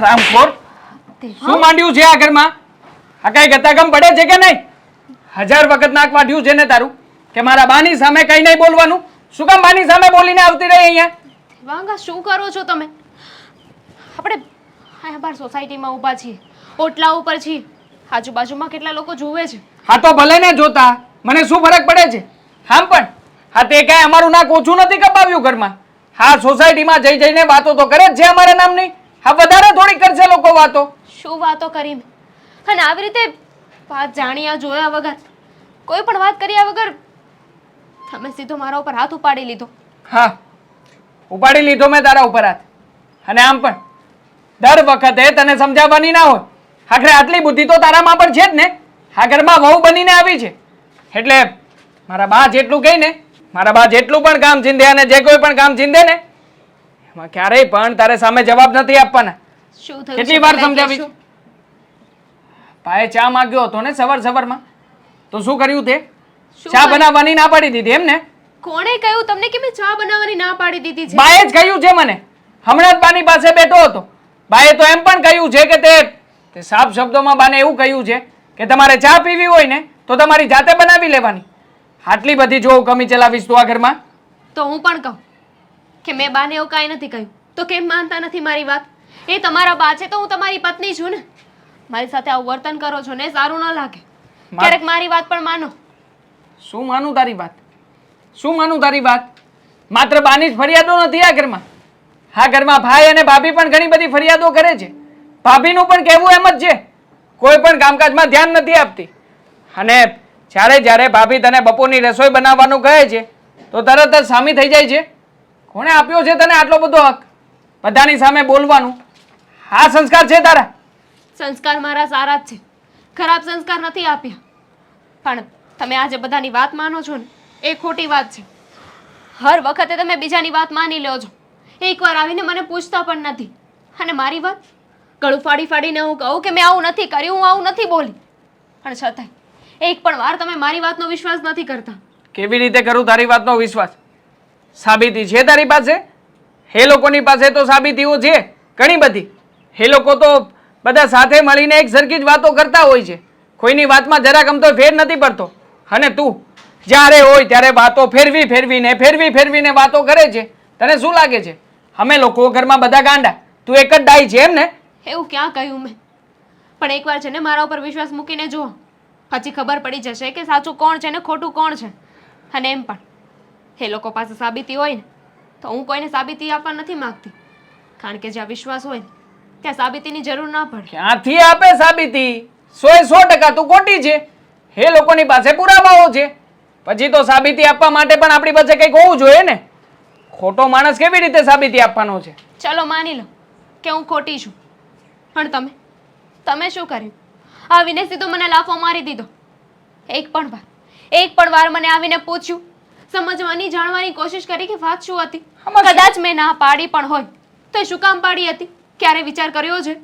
રામખોર શું માંડ્યું છે આ ઘરમાં? આ કઈ ગતાગમ પડે છે કે નહીં? 1000 વખત નાક વાઢ્યું છે ને તારું કે મારા બાની સામે કઈ નહીં બોલવાનું. શું કામ બાની સામે બોલીને આવતી રહી અહીંયા? વાંગા શું કરો છો તમે? આપણે અહીંયા બહાર સોસાયટીમાં ઊભા છીએ, ઓટલા ઉપર છીએ, આજુબાજુમાં કેટલા લોકો જોવે છે. હા તો ભલે ને જોતા, મને શું ફરક પડે છે? આમ પણ હા તે કાંઈ અમારું નાક ઓછું નથી કપાવ્યું ઘરમાં. હા સોસાયટીમાં જઈ જઈને વાતો તો કરે જ છે અમારા નામની. હા વધારે થોડી કરશે લોકો વાતો. શું વાતો કરી મેં? અને આવી રીતે વાત જાણ્યા જોયા વગર, કોઈ પણ વાત કર્યા વગર તમે સીધો મારા ઉપર હાથ ઉપાડી લીધો. હા ઉપાડી લીધો મેં તારા ઉપર હાથ. અને આમ પણ દર વખતે તને સમજાવવાની ના હોય. આખરે આટલી બુદ્ધિ તો તારામાં પણ છે જ ને. આ ઘરમાં વહુ બનીને આવી છે એટલે મારા બા જેટલું કહે ને, મારા બા જેટલું પણ કામ ચીંધે અને જે કોઈ પણ કામ ચીંધે ને એમાં ક્યારેય પણ તારે સામે જવાબ નથી આપવાના. શું થયું? કેટલી વાર સમજાવી? ભાઈ ચા માંગ્યો હતો ને સવારમાં, તો શું કર્યું તે? ચા બનાવવાની ના પાડી દીધી એમ ને? કોણે કહ્યું તમને કે મેં ચા બનાવવાની ના પાડી દીધી છે? બાએ જ કહ્યું છે મને. હમણાં જ બાની પાસે બેઠો હતો. બાએ તો એમ પણ કહ્યું છે કે તે સાફ શબ્દોમાં બાને એવું કહ્યું છે કે તમારે ચા પીવી હોય ને તો તમારી જાતે બનાવી લેવાની. આટલી બધી જો કમી ચલાવીશ તું આ ઘરમાં? તો હું પણ કહું કે મેં બાને એવું કાંઈ નથી કહ્યું તો કેમ માનતા નથી મારી વાત? એ તમારા બા છે તો હું તમારી પત્ની છું ને. મારી સાથે આવું વર્તન કરો છો ને સારું ન લાગે. ક્યારેક મારી વાત પણ માનો. શું માનું તારી વાત? શું માનું તારી વાત? માત્ર બાની જ ફરિયાદો નથી આ ઘરમાં. આ ઘરમાં ભાઈ અને ભાભી પણ ઘણી બધી ફરિયાદો કરે છે. ભાભીનું પણ કહેવું એમ જ છે, કોઈ પણ કામકાજમાં ધ્યાન નથી આપતી. અને જ્યારે ભાભી તને બપોરની રસોઈ બનાવવાનું કહે છે તો તરત જ સામી થઈ જાય છે. કોણે આપ્યો છે તને આટલો બધો હક બધાની સામે બોલવાનું? આ સંસ્કાર છે તારા? સંસ્કાર મારા સારા જ છે, ખરાબ સંસ્કાર નથી આપ્યા. પણ તમે આજે બધાની વાત માનો છો ને એ ખોટી વાત છે. હર વખતે તમે બીજાની વાત માની લો છો, એકવાર આવીને મને પૂછતા પણ નથી. અને મારી વાત ગળું ફાડીને હું કહું કે મેં આવું નથી કર્યું, હું આવું નથી બોલી, પણ છતાંય એક પણ વાર તમે મારી વાતનો વિશ્વાસ નથી કરતા. કેવી રીતે કરું તારી વાતનો વિશ્વાસ? સાબિતી છે તારી પાસે? એ લોકોની પાસે તો સાબિતીઓ છે ઘણી બધી. એ લોકો તો બધા સાથે મળીને એક સરખી જ વાતો કરતા હોય છે. કોઈની વાતમાં જરાક અમતો ફેર નથી પડતો. અને તું જ્યારે હોય ત્યારે વાતો ફેરવીને વાતો કરે છે. તને શું લાગે છે અમે લોકો ઘરમાં બધા ગાંડા, તું એક જ ડાઈ છે એમ ને? એવું ક્યાં કહ્યું મેં? પણ એકવાર છે ને મારા ઉપર વિશ્વાસ મૂકીને જુઓ, પછી ખબર પડી જશે કે સાચું કોણ છે ને ખોટું કોણ છે. અને એમ પણ એ લોકો પાસે સાબિતી હોય ને તો હું કોઈને સાબિતી આપવા નથી માંગતી, કારણ કે જ્યાં વિશ્વાસ હોય ત્યાં સાબિતીની જરૂર ના પડે. ક્યાંથી આપે સાબિતી? 100% તું ખોટી છે. એ લોકોની પાસે પુરાવાઓ છે, પછી તો સાબિતી આપવા માટે પણ આપણી પાસે કંઈક હોવું જોઈએ ને. ખોટો માણસ કેવી રીતે સાબિતી આપવાનો છે? ચલો માની લો કે હું ખોટી છું, પણ તમે શું કર્યું? આવીને સીધો મને લાફો મારી દીધો. એક પણ વાર મને આવીને પૂછ્યું, સમજવાની જાણવાની કોશિશ કરી કે વાત શું હતી? કદાચ મેં ના પાડી પણ હોય તો એ શું કામ પાડી હતી? ક્યારે વિચાર કર્યો છે?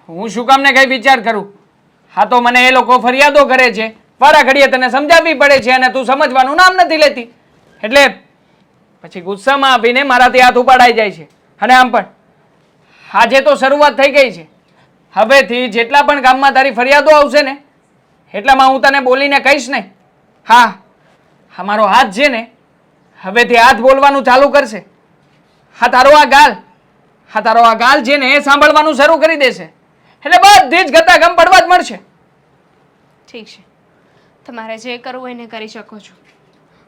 હું શું કામ ને કઈ વિચાર કરું? હા તો મને એ લોકો ફરિયાદો કરે છે, વારા ઘડીએ તને સમજાવવી પડે છે અને તું સમજવાનું નામ નથી લેતી. એટલે પછી ગુસ્સામાં આવીને મારાથી હાથ ઉપાડાઈ જાય છે. અને આમ પણ આજે તો શરૂઆત થઈ ગઈ છે. હવેથી જેટલા પણ ગામમાં તારી ફરિયાદો આવશે ને એટલામાં હું તને બોલીને કહીશ નહીં. હા મારો હાથ છે ને હવેથી હાથ બોલવાનું ચાલુ કરશે. તારો આ ગાલ છે ને એ સાંભળવાનું શરૂ કરી દેશે. એટલે બધી જ ગતાગમ પડવા જ મળશે. ઠીક છે, તમારે જે કરવું હોય એને કરી શકો છો.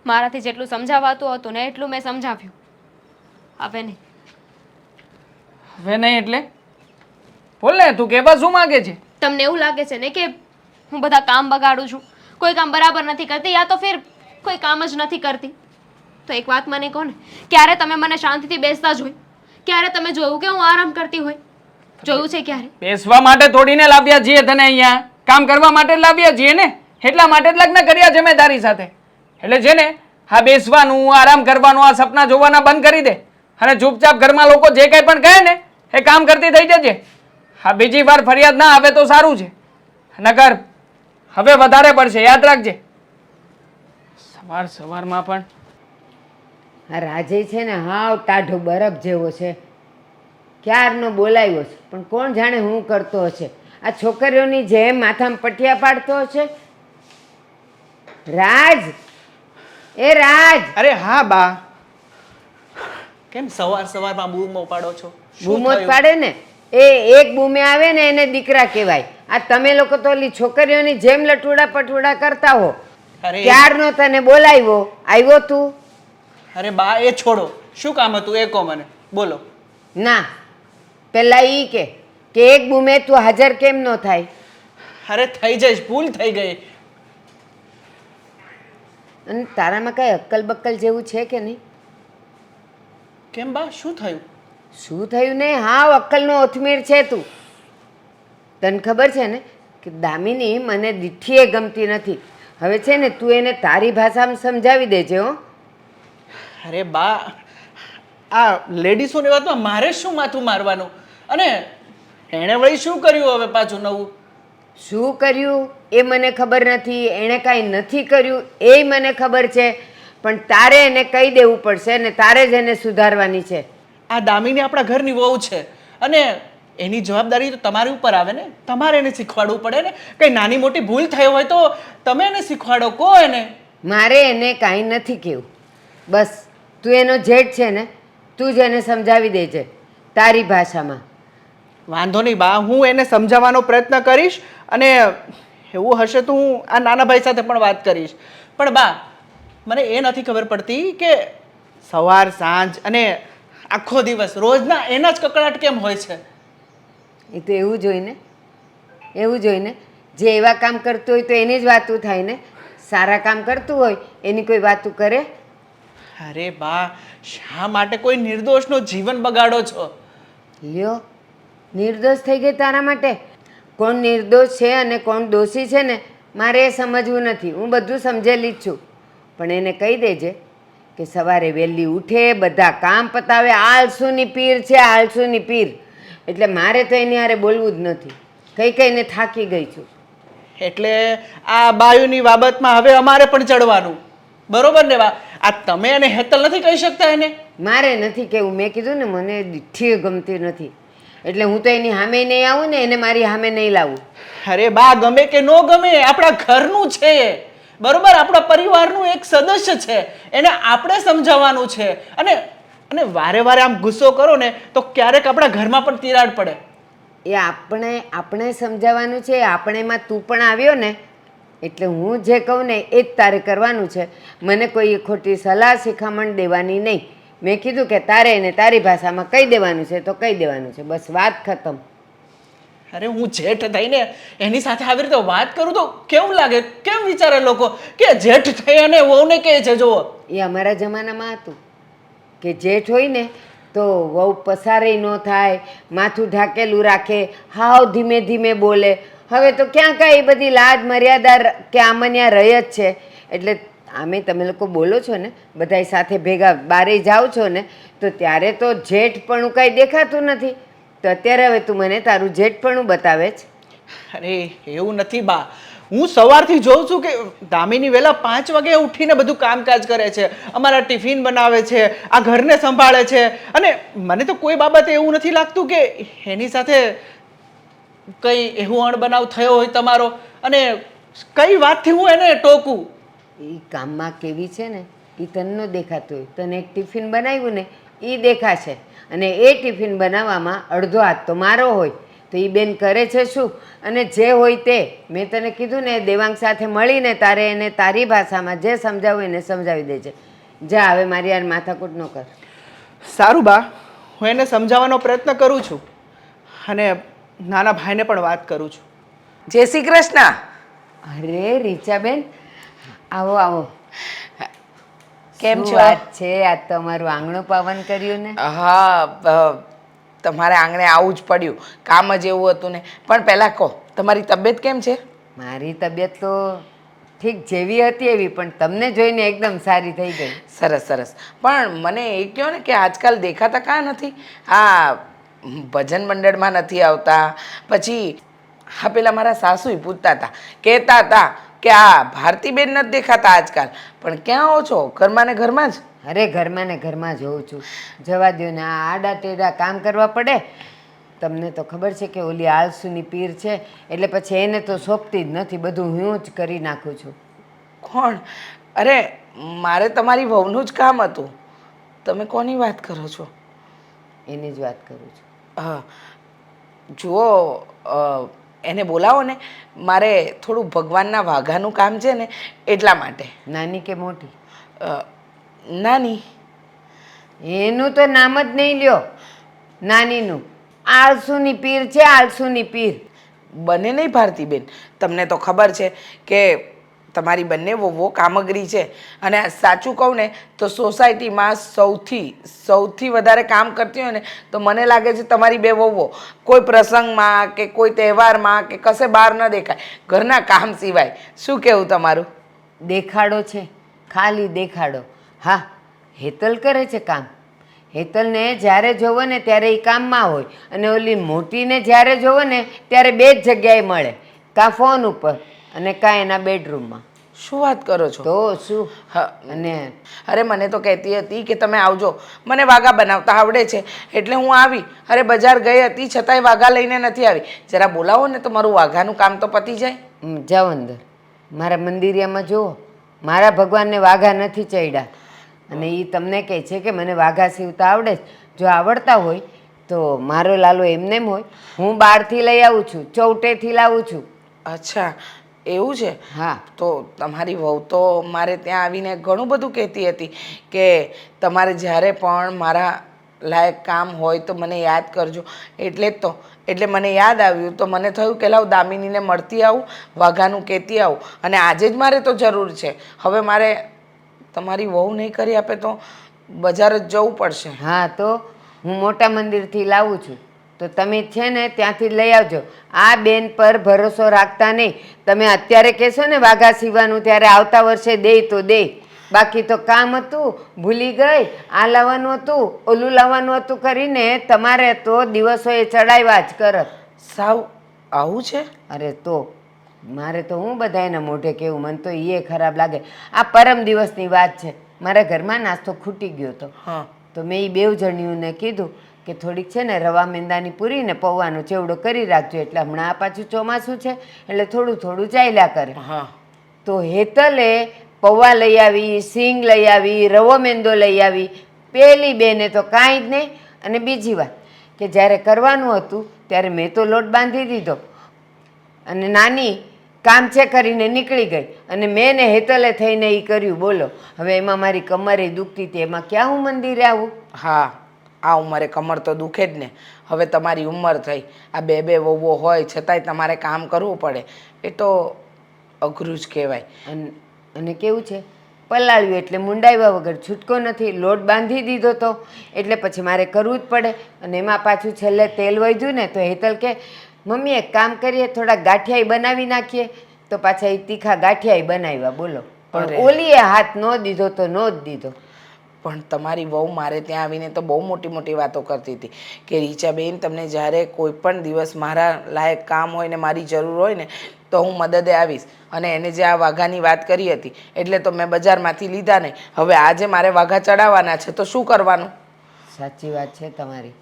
મારાથી જેટલું સમજાવાતું હતું ને એટલું મેં સમજાવ્યું. હવે નહીં એટલે બોલ ને, તું કહેવા શું માંગે છે? તમને એવું લાગે છે ને કે હું બધા કામ બગાડું છું, કોઈ કામ બરાબર નથી કરતી, યા તો ફિર કોઈ કામ જ નથી કરતી? તો એક વાત મને કહો ને, ક્યારે તમે મને શાંતિથી બેસતા જોઈ? ક્યારે તમે જોયું કે હું આરામ કરતી હોય? જોયું છે ક્યારે? બેસવા માટે થોડીને લાવ્યા છીએ તને અહીંયા, કામ કરવા માટે લાવ્યા છીએ ને. એટલા માટે જ લગ્ન કર્યા છે મેં તારી સાથે. એટલે છે ને હા બેસવાનું, આરામ કરવાનું, આ સપના જોવાના બંધ કરી દે અને ચૂપચાપ ઘરમાં લોકો જે કંઈ પણ કહે ને એ કામ કરતી થઈ જજે. હા બીજી વાર ફરિયાદ ના આવે તો સારું છે, નકર હવે વધારે પડશે, યાદ રાખજે. સવારમાં પણ આ રાજે છે ને હાવ ટાઢો બરફ જેવો છે. ક્યારનો બોલાવ્યો છે, પણ કોણ જાણે હું કરતો હશે. આ છોકરીઓની જેમ માથામાં પટિયા પાડતો હશે. રાજ, એ રાજ! અરે હા બા, કેમ સવાર સવારમાં બૂમો પાડો છો? શું બૂમો જ થયું? પાડે ને. એ એક બૂમે આવે ને એને દીકરા કહેવાય. આ તમે લોકો તો ઓલી છોકરીઓની જેમ લટુડા પટુડા કરતા હો. અરે ક્યારનો તને બોલાવ્યો, આવ્યો તું? અરે બા એ છોડો, શું કામ હતું એ કહો મને, બોલો. ના, પેલા ઈ કે એક બૂમે તું હાજર કેમ ન થાય? અરે થઈ જઈશ, ભૂલ થઈ ગઈ. અને તારામાં કઈ અક્કલ બક્કલ જેવું છે કે નહીં? કેમ બા, શું થયું? શું થયું ને? હાવ અક્કલનો ઓથમીર છે તું. તને ખબર છે ને કે દામિની મને દીઠીએ ગમતી નથી. હવે છે ને તું એને તારી ભાષામાં સમજાવી દેજે હો. અરે બા, આ લેડીસોની વાતમાં મારે શું માથું મારવાનું? અને એણે વળી શું કર્યું હવે પાછું નવું? શું કર્યું એ મને ખબર નથી, એણે કાંઈ નથી કર્યું એ મને ખબર છે, પણ તારે એને કહી દેવું પડશે ને તારે જ એને સુધારવાની છે. આ દામિની આપણા ઘરની વહુ છે અને એની જવાબદારી તો તમારી ઉપર આવે ને. તમારે એને શીખવાડવું પડે ને. કંઈ નાની મોટી ભૂલ થઈ હોય તો તમે એને શીખવાડો, કહો એને. મારે એને કાંઈ નથી કહેવું. બસ તું એનો જેઠ છે ને, તું જ એને સમજાવી દેજે તારી ભાષામાં. વાંધો નહીં બા, હું એને સમજાવવાનો પ્રયત્ન કરીશ અને એવું હશે તો હું આ નાના ભાઈ સાથે પણ વાત કરીશ. પણ બા, મને એ નથી ખબર પડતી કે સવાર સાંજ અને આખો દિવસ રોજના એના જ કકળાટ કેમ હોય છે? એ તો એવું જોઈને જે એવા કામ કરતું હોય તો એની જ વાતું થાય ને. સારા કામ કરતું હોય એની કોઈ વાતું કરે? અરે બા, શા માટે કોઈ નિર્દોષનો જીવન બગાડો છો? લ્યો, નિર્દોષ થઈ ગઈ તારા માટે? કોણ નિર્દોષ છે અને કોણ દોષી છે ને મારે એ સમજવું નથી. હું બધું સમજેલી જ છું. પણ એને કહી દેજે કે સવારે વહેલી ઉઠે, બધા કામ પતાવે. આળસુની પીર છે, આળસુની પીર. એટલે મારે તો એની હારે બોલવું જ નથી. કહીને થાકી ગઈ છું. એટલે આ બાયુની બાબતમાં હવે અમારે પણ ચડવાનું, બરોબર ને બા? આ તમે અને હેતલ નથી કહી શકતા એને? મારે નથી કહેવું. મેં કીધું ને મને દીઠી ગમતી નથી, એટલે હું તો એની સામે નહીં આવું ને એને મારી સામે નહીં લાવું. અરે બા, ગમે કે ન ગમે, આપણા ઘરનું છે એ, બરોબર? આપણા પરિવારનું એક સદસ્ય છે, એને આપણે સમજાવવાનું છે. અને અને વારે વારે આમ ગુસ્સો કરો ને તો ક્યારેક આપણા ઘરમાં પણ તિરાડ પડે. એ આપણે સમજાવવાનું છે. આપણેમાં તું પણ આવ્યો ને, એટલે હું જે કહું ને એ જ તારે કરવાનું છે. મને કોઈ ખોટી સલાહ શિખામણ દેવાની નહીં. મેં કીધું કે તારે એને તારી ભાષામાં કહી દેવાનું છે તો કહી દેવાનું છે, બસ વાત ખતમ. અરે હું જેઠ થઈને એની સાથે આવી રીતે વાત કરું તો કેવું લાગે? કેમ વિચારે લોકો કે જેઠ થઈ અને વહુને કહે છે? જુઓ, એ અમારા જમાનામાં હતું કે જેઠ હોય ને તો વહુ પસારેય ન થાય, માથું ઢાકેલું રાખે, હાવ ધીમે ધીમે બોલે. હવે તો ક્યાં કાંઈ એ બધી લાજ મર્યાદા કે આમન્યા રહી જ છે. એટલે આમે તમે લોકો બોલો છો ને બધાય સાથે ભેગા બારે જાઓ છો ને, તો ત્યારે તો જેઠપણું કાંઈ દેખાતું નથી. તો અત્યારે હવે તું મને તારું જેઠપણું બતાવે છે. અરે એવું નથી બા, હું સવારથી જોઉં છું કે દામિની વહેલા 5 વાગે ઉઠીને બધું કામકાજ કરે છે, અમારા ટિફિન બનાવે છે, આ ઘરને સંભાળે છે. અને મને તો કોઈ બાબતે એવું નથી લાગતું કે એની સાથે કંઈ એવું અણબનાવ થયો હોય તમારો. અને કઈ વાતથી હું એને ટોકું? એ કામમાં કેવી છે ને એ તને ન દેખાતું હોય. તને એક ટિફિન બનાવ્યું ને એ દેખાશે, અને એ ટિફિન બનાવવામાં અડધો હાથ તો મારો હોય. તો એ બેન કરે છે શું? અને જે હોય તે મેં તને કીધું ને, દેવાંગ સાથે મળીને તારે એને તારી ભાષામાં જે સમજાવું એને સમજાવી દેજે. જા હવે મારી યાર માથાકૂટ ન કર. સારું બા, હું એને સમજાવવાનો પ્રયત્ન કરું છું અને નાના ભાઈને પણ વાત કરું છું. જય શ્રી કૃષ્ણ. અરે રીચાબેન, આવો આવો. કેમ શું છો? વાત છે, આજ તો અમારું આંગણું પાવન કર્યું ને. હા, તમારે આંગણે આવવું જ પડ્યું, કામ જ એવું હતું ને. પણ પહેલાં કહો, તમારી તબિયત કેમ છે? મારી તબિયત તો ઠીક જેવી હતી એવી, પણ તમને જોઈને એકદમ સારી થઈ ગઈ. સરસ સરસ. પણ મને એ કહો ને કે આજકાલ દેખાતા કાં નથી? આ ભજન મંડળમાં નથી આવતા. પછી હા, પેલા મારા સાસુય પૂછતા હતા, કહેતા હતા કે આ ભારતીબેન નથી દેખાતા આજકાલ, પણ ક્યાં હો છો? ઘરમાં ને ઘરમાં જ? અરે ઘરમાં ને ઘરમાં જોઉં છું. જવા દો ને, આ આડા ટેડા કામ કરવા પડે. તમને તો ખબર છે કે ઓલી આળસુની પીર છે, એટલે પછી એને તો સોંપતી જ નથી, બધું હું જ કરી નાખું છું. કોણ? અરે મારે તમારી વહુનું જ કામ હતું. તમે કોની વાત કરો છો? એની જ વાત કરું છું. હા, જુઓ, એને બોલાવો ને, મારે થોડું ભગવાનના વાઘાનું કામ છે ને એટલા માટે. નાની કે મોટી? નાની. એનું તો નામ જ નહીં લ્યો, નાનીનું. આળસુની પીર છે, આળસુની પીર. બને નહીં ભારતીબેન, તમને તો ખબર છે કે તમારી બંને વહુઓ કામગરી છે, અને સાચું કહું ને તો સોસાયટીમાં સૌથી વધારે કામ કરતી હોય ને તો મને લાગે છે તમારી બે વહુઓ. કોઈ પ્રસંગમાં કે કોઈ તહેવારમાં કે કશે બહાર ન દેખાય, ઘરના કામ સિવાય. શું કહેવું તમારું? દેખાડો છે, ખાલી દેખાડો. હા, હેતલ કરે છે કામ. હેતલને જ્યારે જોવો ને ત્યારે એ કામમાં હોય, અને ઓલી મોટીને જ્યારે જોવો ને ત્યારે બે જ જગ્યાએ મળે, કાં ફોન ઉપર અને કાં એના બેડરૂમમાં. શું વાત કરો છો? તો શું? હા, અને અરે મને તો કહેતી હતી કે તમે આવજો, મને વાઘા બનાવતા આવડે છે એટલે હું આવી. અરે બજાર ગઈ હતી છતાંય વાઘા લઈને નથી આવી. જરા બોલાવો ને તો મારું વાઘાનું કામ તો પતી જાય. જાઓ અંદર, મારા મંદિરિયામાં જુઓ, મારા ભગવાનને વાઘા નથી ચડ્યા, અને એ તમને કહે છે કે મને વાઘા સીવતા આવડે છે. જો આવડતા હોય તો મારો લાલો એમનેમ હોય. હું બહારથી લઈ આવું છું, ચૌટેથી લાવું છું. અચ્છા, એવું છે? હા. તો તમારી વહુ તો મારે ત્યાં આવીને ઘણું બધું કહેતી હતી કે તમારે જ્યારે પણ મારા લાયક કામ હોય તો મને યાદ કરજો. એટલે જ તો, એટલે મને યાદ આવ્યું તો મને થયું કે લાવ દામિનીને મળતી આવું, વાઘાનું કહેતી આવું. અને આજે જ મારે તો જરૂર છે. હવે મારે તમારી વહુ નહીં કરી આપે તો બજાર જ જવું પડશે. હા, તો હું મોટા મંદિરથી લાવું છું, તો તમે છે ને ત્યાંથી જ લઈ આવજો. આ બેન પર ભરોસો રાખતા નહીં. તમે અત્યારે કહેશો ને વાઘા સીવાનું, ત્યારે આવતા વર્ષે દે તો દે. બાકી તો કામ હતું, ભૂલી ગઈ, આ લાવવાનું હતું, ઓલું લાવવાનું હતું કરીને તમારે તો દિવસોએ ચડાવ્યા જ કરત. સાવ આવું છે? અરે તો મારે તો હું બધા એના મોઢે કહેવું, મને તો એ ખરાબ લાગે. આ પરમ દિવસની વાત છે, મારા ઘરમાં નાસ્તો ખૂટી ગયો હતો. હા. તો મેં એ બેવ જણિયુંને કીધું કે થોડીક છે ને રવા મેંદાની પૂરી ને પૌવાનો ચેવડો કરી રાખજો, એટલે હમણાં આ પાછું ચોમાસું છે એટલે થોડું થોડું ચાલ્યા કરે. હા. તો હેતલે પૌવા લઈ આવી, સિંગ લઈ આવી, રવો મેંદો લઈ આવી. પેલી બેને તો કાંઈ જ નહીં. અને બીજી વાત કે જ્યારે કરવાનું હતું ત્યારે મેં તો લોટ બાંધી દીધો, અને નાની કામ છે કરીને નીકળી ગઈ, અને મેં ને હેતલે થઈને એ કર્યું. બોલો, હવે એમાં મારી કમરે દુખતી હતી, એમાં ક્યાં હું મંદિરે આવું? હા, આ ઉંમરે કમર તો દુખે જ ને. હવે તમારી ઉંમર થઈ, આ બે વહુઓ હોય છતાંય તમારે કામ કરવું પડે, એ તો અઘરું જ કહેવાય. અને કેવું છે, પલાળ્યું એટલે મુંડાવ્યા વગર છૂટકો નથી. લોટ બાંધી દીધો તો એટલે પછી મારે કરવું જ પડે. અને એમાં પાછું છેલ્લે તેલ વધ્યું ને તો હેતલ કે મમ્મી એક કામ કરીએ, થોડા ગાંઠિયાઈ બનાવી નાખીએ. તો પાછા એ તીખા ગાંઠિયાઈ બનાવ્યા. બોલો, પણ ઓલીએ હાથ ન દીધો તો ન જ દીધો. પણ તમારી વહુ મારે ત્યાં આવીને તો બહુ મોટી મોટી વાતો કરતી હતી કે રીચાબેન, તમને જ્યારે કોઈ પણ દિવસ મારા લાયક કામ હોય ને મારી જરૂર હોય ને તો હું મદદે આવીશ. અને એને જે આ વાઘાની વાત કરી હતી એટલે તો મેં બજારમાંથી લીધા નહીં. હવે આજે મારે વાઘા ચડાવવાના છે તો શું કરવાનું? સાચી વાત છે તમારી.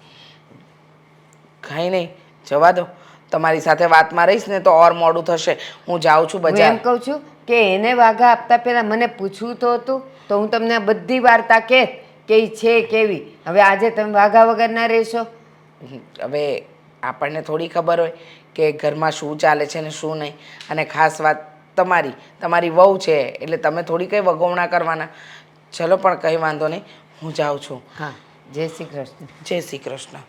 કાંઈ નહીં, જવા દો. તમારી સાથે વાતમાં રહીશ ને તો ઓર મોડું થશે. હું જાઉં છું હું બજાર. એમ કહું છું કે એને વાઘા આપતા પહેલા મને પૂછવું તો હતું, તો હું તમને આ બધી વાર્તા કહેત કે ઈ છે કેવી. હવે આજે તમે વાઘા વગર ના રહેશો. હવે આપણને થોડી ખબર હોય કે ઘરમાં શું ચાલે છે ને શું નહીં. અને ખાસ વાત તમારી વહુ છે એટલે તમે થોડી કંઈ વગોવણા કરવાના. ચલો, પણ કંઈ વાંધો નહીં, હું જાઉં છું. હા, જય શ્રી કૃષ્ણ. જય શ્રી કૃષ્ણ.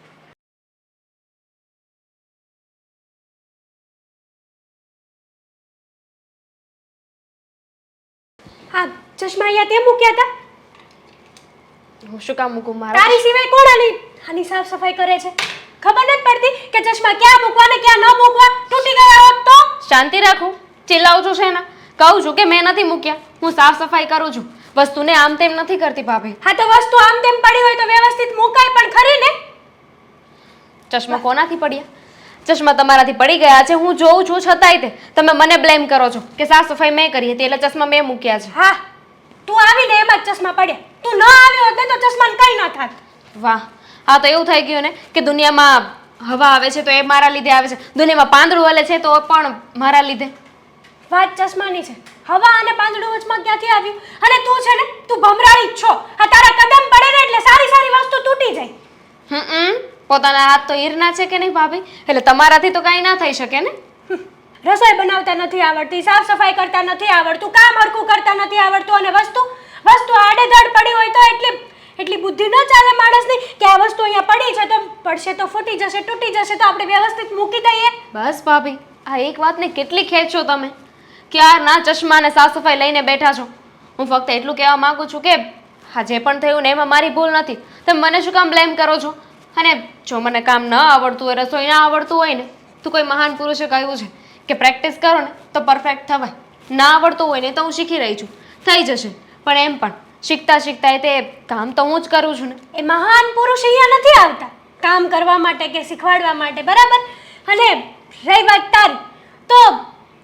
હા, ચશ્મા અહીંયા તે મૂક્યા હતા. હું શું કામ મૂકું? મારા તારી સિવાય કોણ આની સાફ સફાઈ કરે છે? ખબર નથી પડતી કે ચશ્મા ક્યાં મૂકવા ને ક્યાં ન મૂકવા. તૂટી ગયા હોત તો? શાંતિ રાખું, ચિલ્લાવું છું શેના? કહું છું કે મેં નથી મૂક્યા, હું સાફ સફાઈ કરું છું. વસ્તુને આમ તેમ નથી કરતી ભાભી. હા, તો વસ્તુ આમ તેમ પડી હોય તો વ્યવસ્થિત મુકાય પણ ખરી ને. ચશ્મા કોનાથી પડ્યા? ચશ્મા તમારાથી પડી ગયા છે, હું જોઉં છું, છતાંય તે તમે મને બ્લેમ કરો છો કે સાફ સફાઈ મેં કરી હતી એટલે ચશ્મા મેં મૂક્યા છે. હા, તું આવીને એમાં જ ચશ્મા પડ્યા. તું ન આવ્યો હોત ને તો ચશ્માને કંઈ ન થાત. વાહ, હા તો એવું થઈ ગયું ને કે દુનિયામાં હવા આવે છે તો એ મારા લીધે આવે છે, દુનિયામાં પાંદડું હલે છે તો પણ મારા લીધે. વાત ચશ્માની છે. હવા અને પાંદડું વચમાં ક્યાંથી આવ્યું? અને તું છે ને, તું ભમરાળી જ છો. આ તારા કદમ પડે ને એટલે સારી સારી વસ્તુ તૂટી જાય. પોતાના હાથ તો હીરના છે કે નહીં ભાભી? એટલે તમારાથી તો કાંઈ ના થઈ શકે ને. રસોઈ બનાવતા નથી આવડતી, સાફ સફાઈ કરતા નથી આવડતું, કામ હરખું કરતા નથી આવડતું, અને વસ્તુ આડેધડ પડી હોય તો એટલી બુદ્ધિ ન ચાલે માણસની કે આ વસ્તુ અહીંયા પડી છે તો પડશે તો ફૂટી જશે, તૂટી જશે તો આપણે વ્યવસ્થિત મૂકી દઈએ. બસ ભાભી, આ એક વાતને કેટલી ખેંચો તમે. ક્યારના ચશ્મા અને સાફ સફાઈ લઈને બેઠા છો. હું ફક્ત એટલું કહેવા માંગુ છું કે હા જે પણ થયું ને એમાં મારી ભૂલ નથી. તમે મને શું કામ બ્લેમ કરો છો? અને જો મને કામ ન આવડતું હોય, રસોઈ ના આવડતું હોય ને, તો કોઈ મહાન પુરુષે કહ્યું છે કે પ્રેક્ટિસ કરો ને તો પરફેક્ટ થવાય. ના આવડતું હોય ને તો હું શીખી રહી છું, થઈ જશે. પણ એમ પણ શીખતા શીખતા તે કામ તો હું જ કરું છું ને. એ મહાન પુરુષ અહીંયા નથી આવતા કામ કરવા માટે કે શીખવાડવા માટે, બરાબર? અને રહી વાત તારી, તો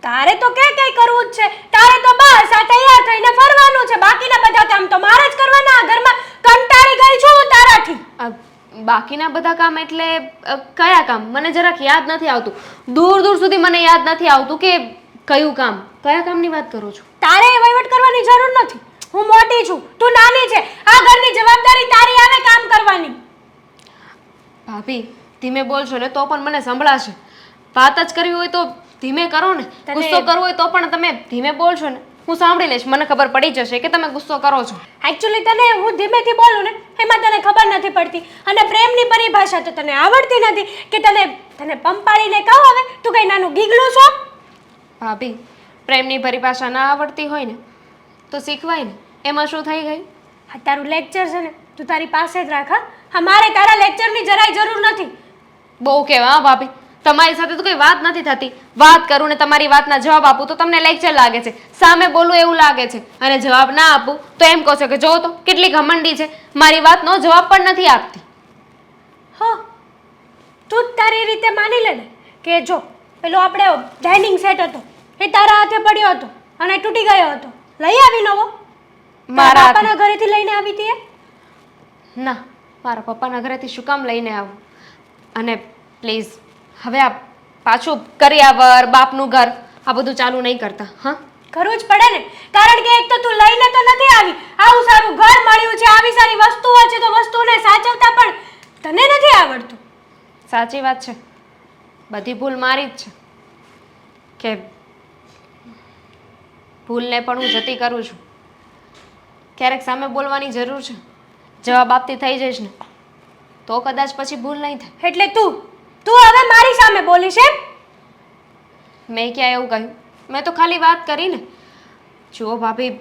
તારે તો ક્યાં કરવું જ છે. તારે તો બસ આ તૈયાર થઈને ફરવાનું છે. બાકીના બધા કામ તો મારે જ કરવાના. આ ઘરમાં કંટાળી ગઈ છું હું તારાથી. બાકીના બધા કામ એટલે કયા કામ? મને જરાક યાદ નથી આવતું. દૂર દૂર સુધી મને યાદ નથી આવતું કે કયું કામ, કયા કામની વાત કરું છું. તારે એ વહીવટ કરવાની જરૂર નથી. હું મોટી છું, તું નાની છે. આ ઘરની જવાબદારી તારી આવે કામ કરવાની. ભાભી ધીમે બોલશો ને તો પણ મને સંભળાશે. વાત જ કરવી હોય તો ધીમે કરો ને. ગુસ્સો કરવો હોય તો પણ તમે ધીમે બોલશો ને હું સાંભળી લઈશ. મને ખબર પડી જશે કે તમે ગુસ્સો કરો છો. એકચ્યુઅલી તને હું ધીમેથી બોલું ને એમાં તને ખબર નથી પડતી, અને પ્રેમની પરિભાષા તો તને આવડતી નથી કે તને પંપાળીને કહો. હવે તું કઈ નાનું ગીગલું છો? ભાભી પ્રેમની પરિભાષા ના આવડતી હોય ને તો શીખવાય ને, એમાં શું થઈ ગયું? આ તારું લેક્ચર છે ને તું તારી પાસે જ રાખ. હા, મારે તારા લેક્ચરની જરાય જરૂર નથી. બહુ કહેવા હા ભાભી, તમારી સાથે તો કોઈ વાત નથી થતી. વાત કરું ને તમારી વાતના જવાબ આપું તો તમને લેક્ચર લાગે છે, સામે બોલું એવું લાગે છે. અને જવાબ ના આપું તો એમ કહો છો કે જો તો કેટલી ઘમંડી છે, મારી વાતનો જવાબ પણ નથી આપતી. હો, તું જ તારી રીતે માની લે ને કે જો પેલો આપણે ડાઇનિંગ સેટ હતો એ તારા હાથે પડ્યો હતો અને તૂટી ગયો હતો. લઈ આવી નવો? મારા પપ્પાના ઘરેથી લઈને આવી હતી? ના, મારા પપ્પાના ઘરેથી શું કામ લઈને આવું? અને પ્લીઝ હવે આ પાછું કરિયાવર, બાપનું ઘર, આ બધું ચાલુ નહીં કરતા. હા, કરવું જ પડે ને, કારણ કે એક તો તું લઈને તો નથી આવી. આવું સારું ઘર મળ્યું છે, આવી સારી વસ્તુઓ છે, તો વસ્તુને સાચવતા પણ તને નથી આવડતું. સાચી વાત છે, બધી ભૂલ મારી જ છે. કે ભૂલને પણ હું જતી કરું છું. ક્યારેક સામે બોલવાની જરૂર છે, જવાબ આપતી થઈ જઈશ ને તો કદાચ પછી ભૂલ નહીં થાય. એટલે તું હવે મારી સામે બોલીશ એમ? મેં ક્યાં એવું કહ્યું? મેં તો ખાલી વાત કરી ને. જુઓ ભાભી,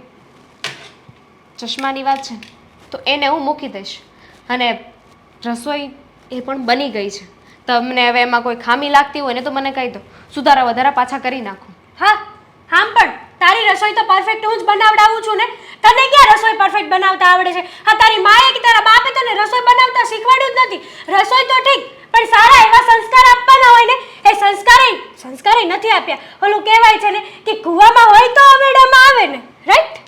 ચશ્માની વાત છે તો એને હું મૂકી દઈશ, અને રસોઈ એ પણ બની ગઈ છે. તમને હવે એમાં કોઈ ખામી લાગતી હોય ને તો મને કહી દો, સુધારા વધારા પાછા કરી નાખો. હા, આમ પણ તારી રસોઈ તો પરફેક્ટ હું જ બનાવડાવું છું ને. તને ક્યાં રસોઈ પરફેક્ટ બનાવતા આવડે છે? હા, તારી માએ કે તારા બાપે તને રસોઈ બનાવતા શીખવાડ્યું જ નથી. રસોઈ તો ઠીક, પણ સારા એવા સંસ્કાર આપવાના હોય ને, એ સંસ્કારે નથી આપ્યા. ઓલું કહેવાય છે ને કે કૂવામાં હોય તો અવેડામાં આવે ને, રાઈટ?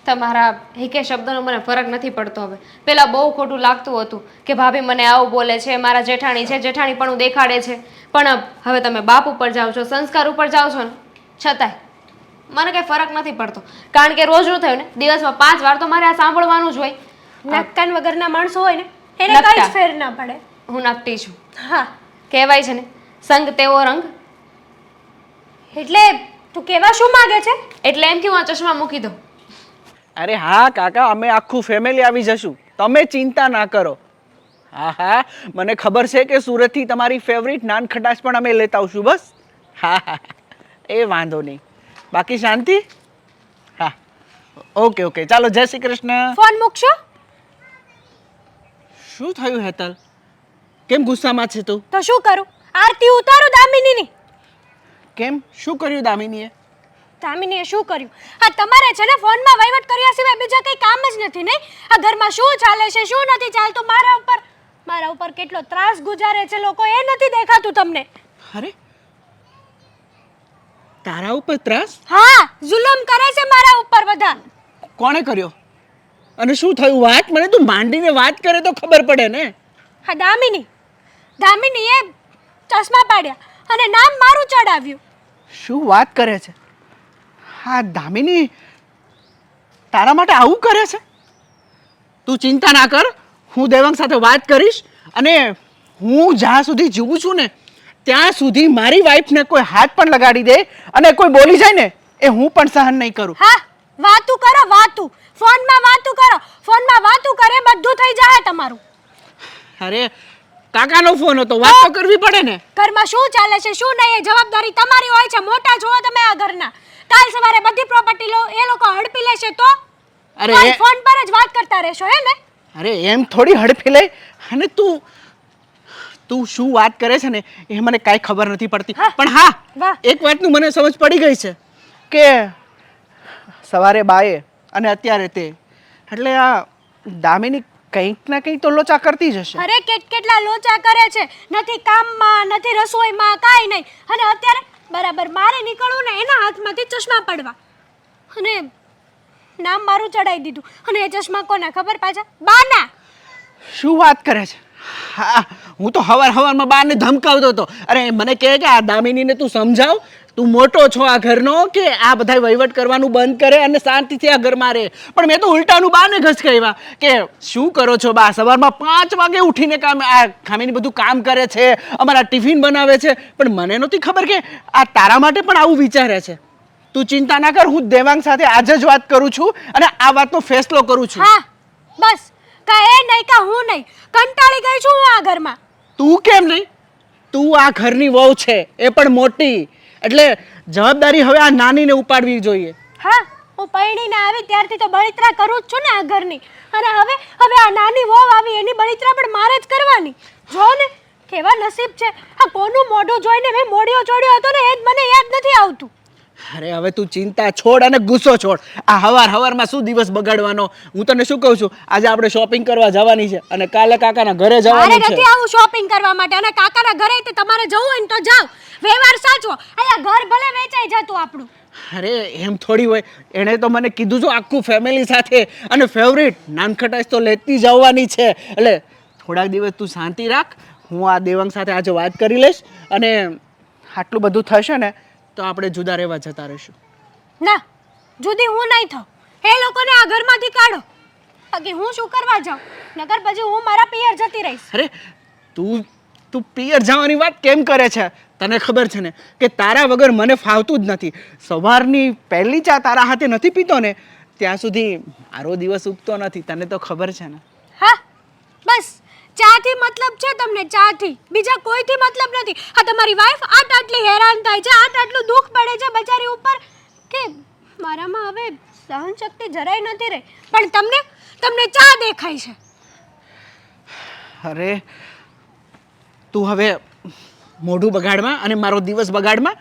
તમારા એકે શબ્દનો મને ફરક નથી પડતો હવે. પહેલાં બહુ ખોટું લાગતું હતું કે ભાભી મને આવું બોલે છે, મારા જેઠાણી છે, જેઠાણી પણ દેખાડે છે. પણ હવે તમે બાપ ઉપર જાઓ છો, સંસ્કાર ઉપર જાઓ છો ને, છતાંય મને કંઈ ફરક નથી પડતો. કારણ કે રોજનું થયું ને, દિવસમાં 5 વાર તો મારે આ સાંભળવાનું જ હોય. નાકકાન વગરના માણસો હોય ને એને કઈ જ ફેર ના પડે. હું નકટી છું. હા, કહેવાય છે ને, સંગ તેવો રંગ. એટલે તું કેવા શું માંગે છે? એટલે એમ કે હું આ ચશ્મા મૂકી દઉં. અરે હા કાકા, અમે આખું ફેમિલી આવી જશું, તમે ચિંતા ના કરો. હા હા, મને ખબર છે કે સુરતથી તમારી ફેવરિટ નાન ખટાશ પણ અમે લેતા આવશું. બસ હા હા, એ વાંધો નહીં. બાકી શાંતિ? હા, ઓકે ઓકે, ચાલો જય શ્રી કૃષ્ણ. ફોન મૂકશો? શું થયું હેતલ, કેમ ગુસ્સામાં છે તું? તો શું કરું? આરતી ઉતારું દામિનીની. કેમ, શું કર્યું દામિનીએ? દામિનીએ શું કર્યું? આ તમારે છે ને ફોનમાં વહીવટ કર્યા સિવાય બીજા કંઈ કામ જ નથી, નહીં? આ ઘરમાં શું ચાલે છે, શું નથી ચાલતું, મારા ઉપર કેટલો ત્રાસ ગુજારે છે લોકો, એ નથી દેખાતું તમને? અરે તારા ઉપર ત્રાસ હા જુલમ કરે છે મારા ઉપર બધા. કોણે કર્યો અને શું થયું વાત મને તું માંડીને વાત કરે તો ખબર પડે ને. હા દામિનીએ ચશ્મા પાડ્યા અને નામ મારું ચડાવ્યું. શું વાત કરે છે હા દામિની તારા માટે આવું કરે છે. તું ચિંતા ના કર હું દેવાંગ સાથે વાત કરીશ અને હું જ્યાં સુધી જીવું છું ને ત્યાં સુધી મારી વાઈફને કોઈ હાથ પણ લગાડી દે અને કોઈ બોલી જાય ને એ હું પણ સહન નહીં કરું. હા વાતું કરો વાતું ફોનમાં વાતું કરે બધું થઈ જાય તમારું. અરે કાકાનો ફોન હતો વાત તો કરવી પડે ને. ઘરમાં શું ચાલે છે શું નહીં એ જવાબદારી તમારી હોય છે. મોટા છો તમે આ ઘરના. કાલ સવારે બધી પ્રોપર્ટી લો એ લોકો હડપી લેશે તો અરે ફોન પર જ વાત કરતા રહેશો હે ને. અરે એમ થોડી હડફી લે અને તું શું વાત કરે છે ને એ મને કાંઈ ખબર નથી પડતી. પણ વાહ. હા એક વાતનું મને સમજ પડી ગઈ છે કે સવારે બાએ અને અત્યારે તે એટલે આ દામિની કંઈક ના કંઈક તો લોચા કરતી જ હશે. અરે કેટલા લોચા કરે છે. નથી કામમાં નથી રસોઈમાં કાંઈ નહીં. અને અત્યારે બરાબર મારે નીકળવું ને એના હાથમાંથી ચશ્મા પડવા અને નામ મારું ચડાવી દીધું. અને એ ચશ્મા કોના ખબર પાછા બાના. શું વાત કરે છે હા હું તો હવારમાં બાને ધમકાવતો હતો. અરે મને કહે કે આ દામિનીને તું સમજાવ તું મોટો છો આ ઘરનો કે આ બધા વહીવટ કરવાનું બંધ કરે અને શાંતિથી આ ઘરમાં રહે. પણ મેં તો ઉલટાનું બાને ઘસકાવ્યા કે શું કરો છો બા સવારમાં 5 વાગે ઉઠીને આ ખામીની બધું કામ કરે છે અમારા ટિફિન બનાવે છે. પણ મને નહોતી ખબર કે આ તારા માટે પણ આવું વિચારે છે. તું ચિંતા ના કર હું દેવાંગ સાથે આજે જ વાત કરું છું અને આ વાતનો ફેસલો કરું છું. હા બસ કા એ નહીં કા હું નહીં કંટાળી ગઈ છું હું આ ઘરમાં. તું કેમ નહીં તું આ ઘરની વહુ છે એ પણ મોટી એટલે જવાબદારી હવે આ નાનીને ઉપાડવી જોઈએ. હા હું પૈણીને આવી ત્યારથી તો બળિત્રા કરું જ છું ને આ ઘરની. અને હવે આ નાની વહુ આવી એની બળિત્રા પણ મારે જ કરવાની. જો ને કેવા નસીબ છે. આ કોનું મોઢું જોઈને મેં મોઢિયો ચોડ્યો હતો ને એ જ મને યાદ નથી આવતું. અરે હવે તું ચિંતા છોડ અને ગુસ્સો છોડ. આ હવારમાં શું દિવસ બગાડવાનો. હું તને શું કહું છું આજે આપણે શોપિંગ કરવા જવાની છે અને કાલે કાકાના ઘરે મારે જવાનું છે. નથી આવું શોપિંગ કરવા માટે. અને કાકાના ઘરે તે તમારે જવું હોય ને તો જાઓ. વ્યવહાર સાચવો. અહીંયા ઘર ભલે વેચાઈ જતું આપણું. અરે એમ થોડી હોય એણે તો મને કીધું છે આખું ફેમિલી સાથે અને ફેવરિટ નાનખટાશ તો લેતી જવાની છે. એટલે થોડાક દિવસ તું શાંતિ રાખ. હું આ દેવાંગ સાથે આજે વાત કરી લઈશ અને આટલું બધું થશે ને તો આપણે જુદા રહેવા જતા રહીશું. ના જુદી હું નહીં થાઉં. એ લોકોને આ ઘરમાંથી કાઢો. બાકી હું શું કરવા જાઉં. નકર પછી હું મારા પિયર જતી રહીશ. અરે તું પિયર જવાની વાત કેમ કરે છે. તને ખબર છે ને કે તારા વગર મને ફાવતું જ નથી. સવારની પહેલી ચા તારા હાથે નથી પીતો ને ત્યાં સુધી મારો દિવસ ઉગતો નથી. તને તો ખબર છે ને. હા બસ ચાથી મતલબ છે તમને. ચાથી બીજા કોઈથી મતલબ નથી. આ તમારી વાઈફ આટલી હેરાન થાય છે આટલું દુઃખ પડે છે બચારી ઉપર કે મારામાં હવે સહન શક્તિ જરાય નથી રહી. પણ તમને ચા દેખાય છે. અરે તું હવે મોઢું બગાડમાં અને મારો દિવસ બગાડમાં.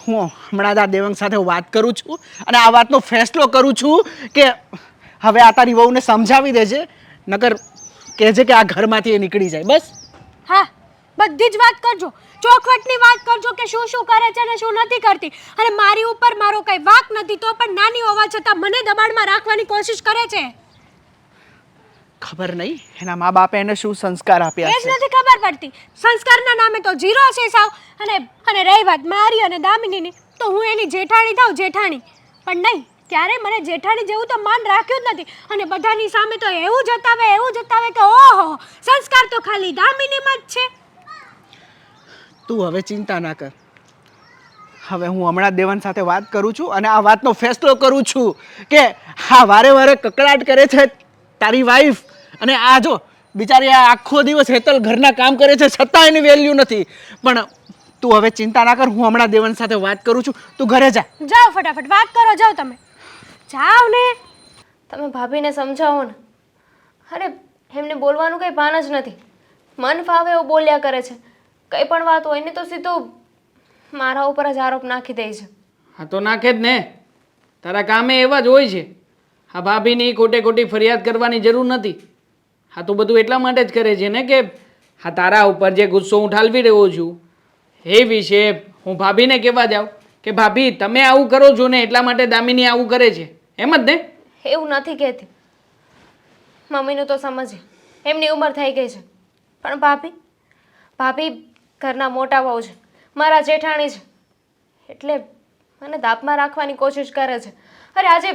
હું હમણાં આ દેવાંગ સાથે વાત કરું છું અને આ વાતનો ફેસલો કરું છું કે હવે આ તારી વહુને સમજાવી દેજે નકર કહેજે કે આ ઘરમાંથી એ નીકળી જાય. બસ હા બધી જ વાત કરજો. ચોખવટની વાત કરજો કે શું કરે છે અને શું નથી કરતી. અને મારી ઉપર મારો કઈ વાંક નથી તો પણ નાની હોવા છતાં મને દબાણમાં રાખવાની કોશિશ કરે છે. ખબર નહીં એના મા બાપે એને શું સંસ્કાર આપ્યા એ જ છે. નથી ખબર પડતી. સંસ્કારના નામે તો ઝીરો છે સાવ. અને રહી વાત મારી અને દામિનીની તો હું એની જેઠાણી થાઉં જેઠાણી. પણ નહીં ક્યારે મને જેઠાણી જેવું તો માન રાખ્યું જ નથી. અને બધાની સામે તો એવું જતાવે કે ઓહો સંસ્કાર તો ખાલી દામિનીમાં જ છે. તું હવે ચિંતા ના કર. હવે હું હમણાં દેવાંગ સાથે વાત કરું છું અને આ વાતનો ફેસલો કરું છું કે હા વારે કકડાટ કરે છે તારી વાઈફ અને આ જો બિચારી આ આખો દિવસ હેતલ ઘરના કામ કરે છે છતાં એની વેલ્યુ નથી. પણ તું હવે ચિંતા ના કર. હું હમણાં દેવાંગ સાથે વાત કરું છું. તું ઘરે જા. જાઓ ફટાફટ વાત કરો. જાઓ તમે જાઓ ને. તમે ભાભીને સમજાવો ને. અરે એમને બોલવાનું કંઈ ભાન જ નથી. મન ફાવે એવું બોલ્યા કરે છે. કંઈ પણ વાત હોય ને તો સીધું મારા ઉપર જ આરોપ નાખી દે છે. હા તો નાખે જ ને. તારા કામે એવા જ હોય છે. હા ભાભીની ખોટી ફરિયાદ કરવાની જરૂર નથી. હા તો બધું એટલા માટે જ કરે છે ને કે હા તારા ઉપર જે ગુસ્સો હું ઠાલવી રહ્યો છું એ વિશે હું ભાભીને કહેવા જાઉં કે ભાભી તમે આવું કરો છો ને એટલા માટે દામિની આવું કરે છે, એમ જ ને? એવું નથી કહેતી. મમ્મીનું તો સમજે, એમની ઉંમર થઈ ગઈ છે. પણ ભાભી ઘરના મોટા વહુ છે, મારા જેઠાણી છે, એટલે મને દાપમાં રાખવાની કોશિશ કરે છે. અરે આજે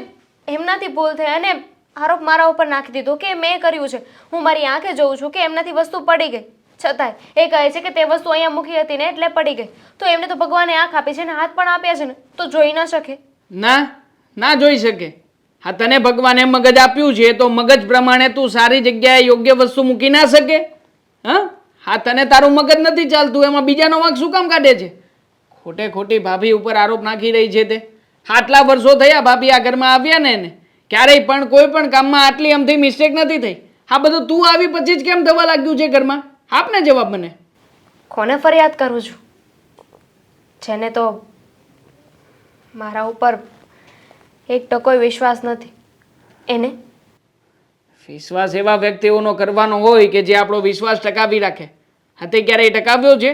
એમનાથી ભૂલ થઈ અને આરોપ મારા ઉપર નાખી દીધો કે મેં કર્યું છે. હું મારી આંખે જોઉં છું કે એમનાથી વસ્તુ પડી ગઈ, છતાંય એ કહે છે કે તે વસ્તુ અહીંયા મૂકી હતી ને એટલે પડી ગઈ. તો એમને તો ભગવાને આંખ આપી છે ને હાથ પણ આપ્યા છે ને, તો જોઈ ન શકે? ના જોઈ શકે. હા, તને ભગવાને મગજ આપ્યું છે તો મગજ પ્રમાણે તું સારી જગ્યાએ યોગ્ય વસ્તુ મૂકી ના શકે? હા, તને તારું મગજ નથી ચાલતું, એમાં બીજાનો વાંક શું કામ કાઢે છે? ખોટી ભાભી ઉપર આરોપ નાખી રહી છે તે. આટલા વર્ષો થયા ભાભી આ ઘરમાં આવ્યા ને એને ક્યારેય પણ કોઈ પણ કામમાં આટલી અમથી મિસ્ટેક નથી થઈ. આ બધું તું આવી પછી જ કેમ થવા લાગ્યું છે ઘરમાં? આપને જવાબ મને. કોને ફરિયાદ કરું છું? જેને તો મારા ઉપર 1% વિશ્વાસ નથી એને. વિશ્વાસ એવા વ્યક્તિઓનો કરવાનો હોય કે જે આપણો વિશ્વાસ ટકાવી રાખે. હા, તે ક્યારેય ટકાવ્યો છે?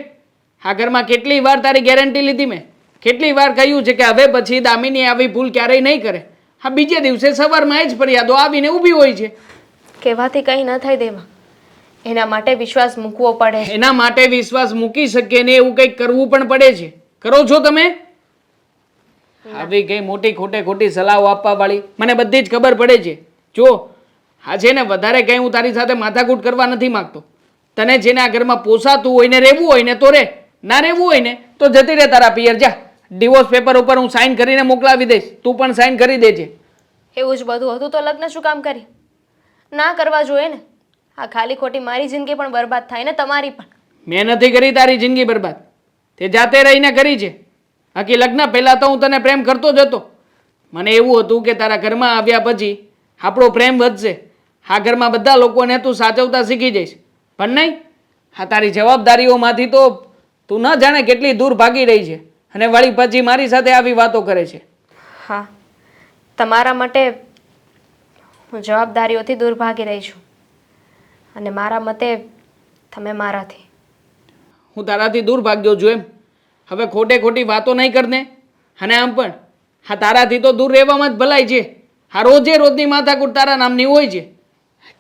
આ ઘરમાં કેટલી વાર તારી ગેરંટી લીધી મેં, કેટલી વાર કહ્યું છે કે હવે પછી દામિની આવી ભૂલ ક્યારેય નહીં કરે. હા, બીજે દિવસે સવારમાં જ ફરિયાદો આવીને ઊભી હોય છે. કહેવાથી કંઈ ન થાય દેવા, એના માટે વિશ્વાસ મૂકવો પડે છે. એના માટે વિશ્વાસ મૂકી શકીએ ને એવું કંઈક કરવું પણ પડે છે. કરો છો તમે? આવી કઈ મોટી ખોટી સલાહો આપવા વાળી મને બધી જ ખબર પડે છે. જો આ છે ને વધારે કઈ હું તારી સાથે માથાકૂટ કરવા નથી માંગતો. તને જેને આ ઘરમાં પોસાતું હોય ને રહેવું હોય ને તો રે, ના રહેવું હોય ને તો જતી રહે તારા પિયર જા. ડિવોર્સ પેપર ઉપર હું સાઈન કરીને મોકલાવી દઈશ, તું પણ સાઈન કરી દેજે. એવું જ બધું હતું તો લગ્ન શું કામ કરી? ના કરવા જોઈએ ને. આ ખાલી ખોટી મારી જિંદગી પણ બરબાદ થાય ને તમારી પણ. મેં નથી કરી તારી જિંદગી બરબાદ, તે જાતે રહીને કરી છે. બાકી લગ્ન પહેલાં તો હું તને પ્રેમ કરતો જ હતો. મને એવું હતું કે તારા ઘરમાં આવ્યા પછી આપણો પ્રેમ વધશે, આ ઘરમાં બધા લોકોને તું સાચવતા શીખી જઈશ. પણ નહીં, આ તારી જવાબદારીઓમાંથી તો તું ન જાણે કેટલી દૂર ભાગી રહી છે અને વળી પછી મારી સાથે આવી વાતો કરે છે. હા, તમારા માટે હું જવાબદારીઓથી દૂર ભાગી રહી છું અને મારા મતે તમે મારાથી. હું તારાથી દૂર ભાગ્યો છું એમ? હવે ખોટી વાતો નહીં કરને. અને આમ પણ હા, તારાથી તો દૂર રહેવામાં જ ભલાઈ છે. હા, રોજની માથાકૂટ તારા નામની હોય છે.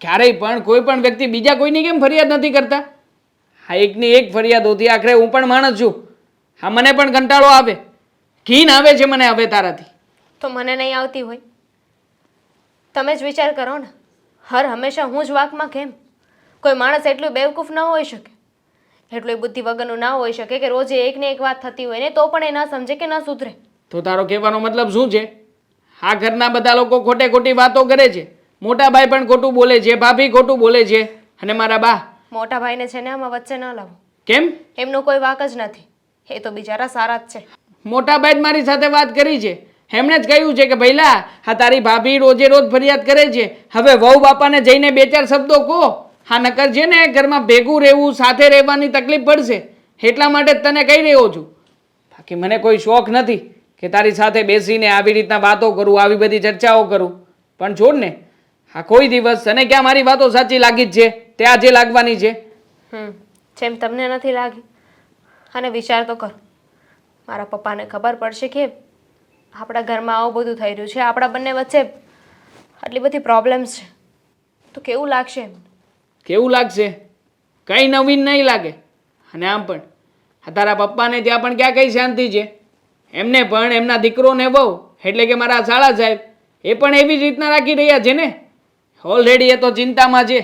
ક્યારેય પણ કોઈ પણ વ્યક્તિ બીજા કોઈની કેમ ફરિયાદ નથી કરતા? હા, એકની એક ફરિયાદ હોતી. આખરે હું પણ માણસ છું. હા, મને પણ કંટાળો આવે, ઘીન આવે છે મને હવે તારાથી. તો મને નહીં આવતી હોય? તમે જ વિચાર કરો ને, હંમેશા હું જ વાંકમાં કેમ? કોઈ માણસ એટલું બેવકૂફ ન હોઈ શકે, એટલું બુદ્ધિ વગરનું ના હોઈ શકે કે રોજે એકને એક વાત થતી હોય ને તો પણ એ ન સમજે કે ન સુધરે. તો તારો કહેવાનો મતલબ શું છે? આ ઘરના બધા લોકો ખોટી વાતો કરે છે. મોટા ભાઈ પણ ખોટું બોલે છે, ભાભી ખોટું બોલે છે અને મારા બા. મોટા ભાઈને છે ને આમાં વચ્ચે ન લાવો. કેમ? એમનો કોઈ વાંક જ નથી, એ તો બિચારા સારા જ છે. મોટા ભાઈ મારી સાથે વાત કરી છે, એમણે જ કહ્યું છે કે ભઈલા હા તારી ભાભી રોજ ફરિયાદ કરે છે, હવે વહુ બાપાને જઈને 2-4 શબ્દો કહો. હા, નકર છે ને ઘરમાં ભેગું રહેવું, સાથે રહેવાની તકલીફ પડશે, એટલા માટે જ તને કહી રહ્યો છું. બાકી મને કોઈ શોખ નથી કે તારી સાથે બેસીને આવી રીતના વાતો કરું, આવી બધી ચર્ચાઓ કરું. પણ છોડ ને, હા કોઈ દિવસ તને ક્યાં મારી વાતો સાચી લાગી જ છે? તે આજે લાગવાની છે. જેમ તમને નથી લાગી. અને વિચાર તો કરો, મારા પપ્પાને ખબર પડશે કે આપણા ઘરમાં આવું બધું થઈ રહ્યું છે, આપણા બંને વચ્ચે આટલી બધી પ્રોબ્લેમ્સ છે, તો કેવું લાગશે એમ? કેવું લાગશે? કંઈ નવીન નહીં લાગે. અને આમ પણ આ તારા પપ્પાને ત્યાં પણ ક્યાં કઈ શાંતિ છે? એમને પણ એમના દીકરોને બહુ એટલે કે મારા શાળા સાહેબ એ પણ એવી જ રીતના રાખી રહ્યા છે ને. ઓલરેડી એ તો ચિંતામાં છે.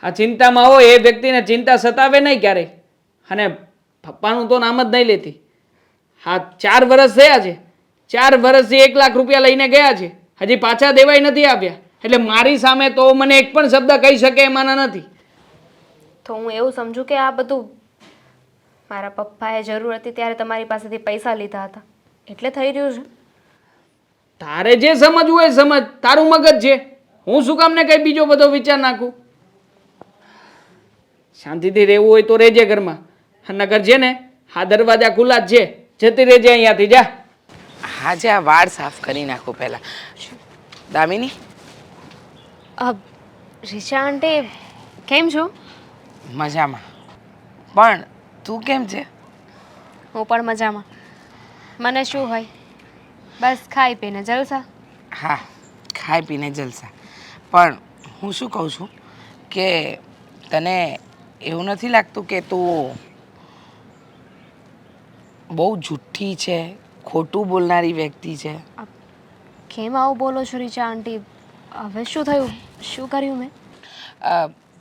આ ચિંતામાં હોય એ વ્યક્તિને ચિંતા સતાવે નહીં ક્યારેય. અને પપ્પાનું તો નામ જ નહીં લેતી. હા, 4 વર્ષ થયા છે, 4 વર્ષથી 1 લાખ રૂપિયા લઈને ગયા છે, હજી પાછા દેવાય નથી આવ્યા. એટલે મારી સામે તો મને એક પણ શબ્દ કહી શકે એમાંના નથી. તો હું એવું સમજુ કે આ બધું મારા પપ્પાએ જરૂર હતી ત્યારે તમારી પાસેથી પૈસા લીધા હતા એટલે થઈ રહ્યું છે. તારે જે સમજવું હોય સમજ, તારું મગજ છે. હું શું કામ ને કઈ બીજો બધો વિચાર નાખું? શાંતિથી રહેવું હોય તો રહેજે ઘરમાં, નકર છે ને આ દરવાજા ખુલ્લા જ છે, જતી રહેજે અહીંયાથી જા. આજે આ વાળ સાફ કરી નાખું પહેલા. દામિની, રીચા આંટી કેમ છો? મજામાં. પણ તું કેમ છે? હું પણ મજામાં. મને શું હોય, બસ ખાઈ પીને જલસા. હા, ખાઈ પીને જલસા. પણ હું શું કહું છું કે તને એવું નથી લાગતું કે તું બહુ જુઠ્ઠી છે, ખોટું બોલનારી વ્યક્તિ છે? કેમ આવું બોલો છો રીચા આંટી? હવે શું થયું? શું કર્યું મેં?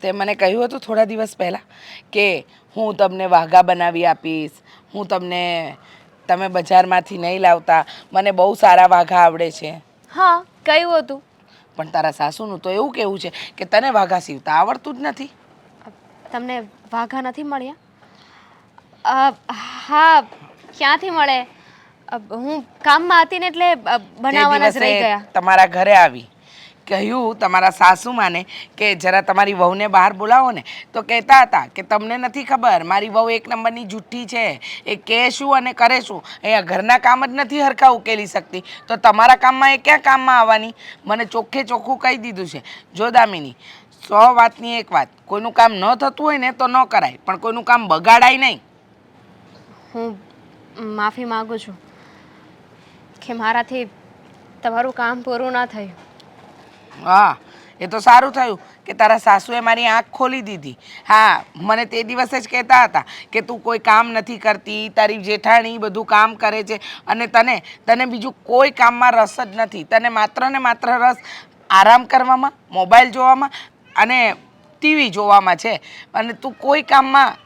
તે મને કહ્યું હતું થોડા દિવસ પહેલાં કે હું તમને વાઘા બનાવી આપીશ, તમે બજારમાંથી નહીં લાવતા, મને બહુ સારા વાઘા આવડે છે. હા, કહ્યું હતું. પણ તારા સાસુનું તો એવું કહેવું છે કે તને વાઘા સીવતા આવડતું જ નથી. તમને વાઘા નથી મળ્યા? હા, ક્યાંથી મળે? હું કામમાં હતી ને એટલે બનાવવાના જ રહી ગયા. તમારા ઘરે આવી કહ્યું તમારા સાસુમાને કે જરા તમારી વહુને બહાર બોલાવો ને, તો કહેતા હતા કે તમને નથી ખબર, મારી વહુ એક નંબરની જુઠ્ઠી છે, એ કહે શું અને કરે શું, અહીંયા ઘરના કામ જ નથી હરખા ઉકેલી શકતી, તો તમારા કામમાં એ ક્યાં કામમાં આવવાની? મને ચોખ્ખે ચોખ્ખું કહી દીધું છે. જો દામિની, 100 વાતની એક વાત, કોઈનું કામ ન થતું હોય ને તો ન કરાય, પણ કોઈનું કામ બગાડાય નહીં. હું માફી માગું છું કે મારાથી તમારું કામ પૂરું ના થયું. હા, એ તો સારું થયું કે તારા સાસુએ મારી આંખ ખોલી દીધી. હા, મને તે દિવસે જ કહેતા હતા કે તું કોઈ કામ નથી કરતી, તારી જેઠાણી બધું કામ કરે છે અને તને બીજું કોઈ કામમાં રસ જ નથી. તને માત્ર ને માત્ર રસ આરામ કરવામાં, મોબાઈલ જોવામાં અને ટીવી જોવામાં છે, અને તું કોઈ કામમાં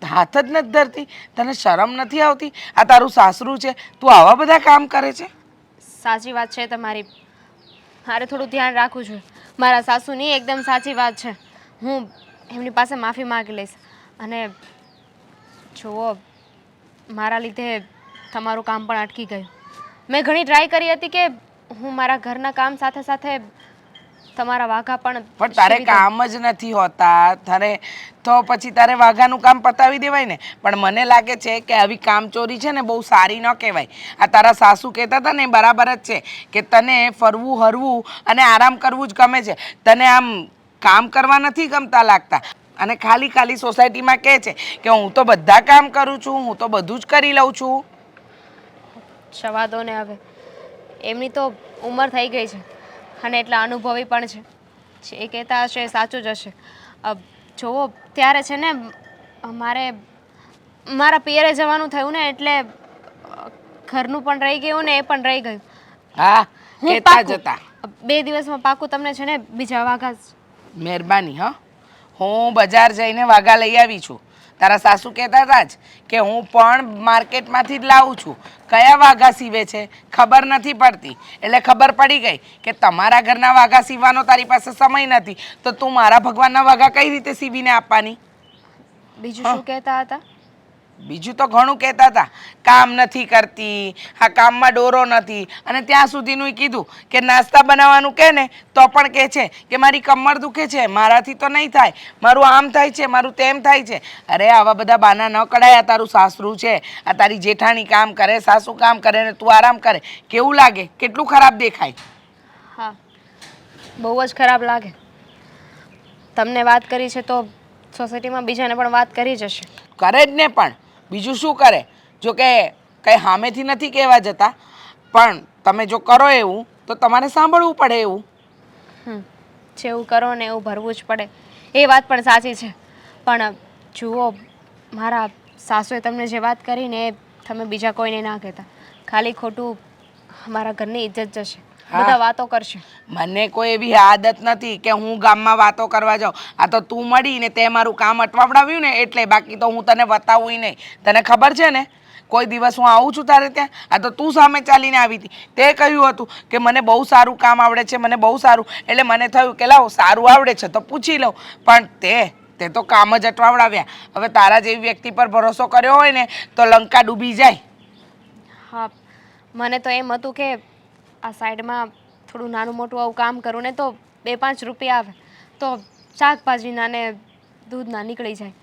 હાથ જ નથી ધરતી. તને શરમ નથી આવતી? આ તારું સાસરું છે, તું આવા બધા કામ કરે છે? સાચી વાત છે તમારી. મારે થોડું ધ્યાન રાખવું જોઈએ. મારા સાસુની એકદમ સાચી વાત છે. હું એમની પાસે માફી માગી લઈશ. અને જુઓ, મારા લીધે તમારું કામ પણ અટકી ગયું. મેં ઘણી ટ્રાય કરી હતી કે હું મારા ઘરના કામ સાથે સાથે તમારા વાઘા પણ તારે કામ જ નથી હોતા. તો પછી તારે વાઘાનું કામ પતાવી દેવાય ને. પણ મને લાગે છે કે આવી કામચોરી છે ને બહુ સારી ન કહેવાય. આ તારા સાસુ કહેતા હતા ને બરાબર જ છે કે તને ફરવું હરવું અને આરામ કરવું જ ગમે છે. તને આમ કામ કરવા નથી ગમતા લાગતા, અને ખાલી સોસાયટીમાં કહે છે કે હું તો બધા કામ કરું છું, હું તો બધું જ કરી લઉં છું. જવા દો ને હવે. એમની તો ઉંમર થઈ ગઈ છે અને એટલા અનુભવી પણ છે. જે કહેતા હશે એ સાચું જ હશે. જુઓ, ત્યારે છે ને મારા પિયરે જવાનું થયું ને, એટલે ઘરનું પણ રહી ગયું ને એ પણ રહી ગયું. હા, હું કહેતા પાક્કું જતા. 2 દિવસમાં પાકું તમને છે ને બીજા વાઘા. મહેરબાની. હા, હું બજાર જઈને વાઘા લઈ આવી છું. તારા સાસુ કહેતા હતા જ કે હું પણ માર્કેટમાંથી જ લાવું છું. કયા વાઘા સીવે છે ખબર નથી પડતી, એટલે ખબર પડી ગઈ કે તમારા ઘરના વાઘા સીવવાનો તારી પાસે સમય નથી, તો તું મારા ભગવાનના વાઘા કઈ રીતે સીવીને આપવાની? બીજું શું કહેતા હતા? બીજું તો ઘણું કહેતા હતા. કામ નથી કરતી, આ કામમાં ડોરો નથી, અને ત્યાં સુધીનું કીધું કે નાસ્તા બનાવવાનું કહે ને તો પણ કહે છે કે મારી કમર દુખે છે, મારાથી તો નહીં થાય, મારું આમ થાય છે, મારું તેમ થાય છે. અરે આવા બધા બાના ન કઢાય. આ તારું સાસરું છે, આ તારી જેઠાણી કામ કરે, સાસુ કામ કરે ને તું આરામ કરે. કેવું લાગે? કેટલું ખરાબ દેખાય? હા, બહુ જ ખરાબ લાગે. તમને વાત કરી છે તો સોસાયટીમાં બીજાને પણ વાત કરી જશે. કરે જ ને, પણ બીજું શું કરે? જો કે કંઈ સામેથી નથી કહેવા જતા, પણ તમે જો કરો એવું તો તમારે સાંભળવું પડે એવું. જેવું કરો ને એવું ભરવું જ પડે, એ વાત પણ સાચી છે. પણ જુઓ, મારા સાસુએ તમને જે વાત કરી ને એ તમે બીજા કોઈને ના કહેતા. ખાલી ખોટું મારા ઘરની ઇજ્જત જશે, બધા વાતો કરશે. મને કોઈ એવી આદત નથી કે હું ગામમાં વાતો કરવા જાઉં. આ તો તું મળી ને તે મારું કામ અટવાવડાવ્યું ને એટલે, બાકી તો હું તને બતાવું નહીં. તને ખબર છે ને, કોઈ દિવસ હું આવું છું તારે ત્યાં? આ તો તું સામે ચાલીને આવી હતી. તે કહ્યું હતું કે મને બહુ સારું કામ આવડે છે, મને બહુ સારું, એટલે મને થયું કે લાવ સારું આવડે છે તો પૂછી લઉં. પણ તે તો કામ જ અટવાવડાવ્યા. હવે તારા જેવી વ્યક્તિ પર ભરોસો કર્યો હોય ને તો લંકા ડૂબી જાય. હા, મને તો એમ હતું કે આ સાઈડમાં થોડું નાનું મોટું આવું કામ કરું ને તો 2-5 રૂપિયા આવે તો શાકભાજીના ને દૂધના નીકળી જાય.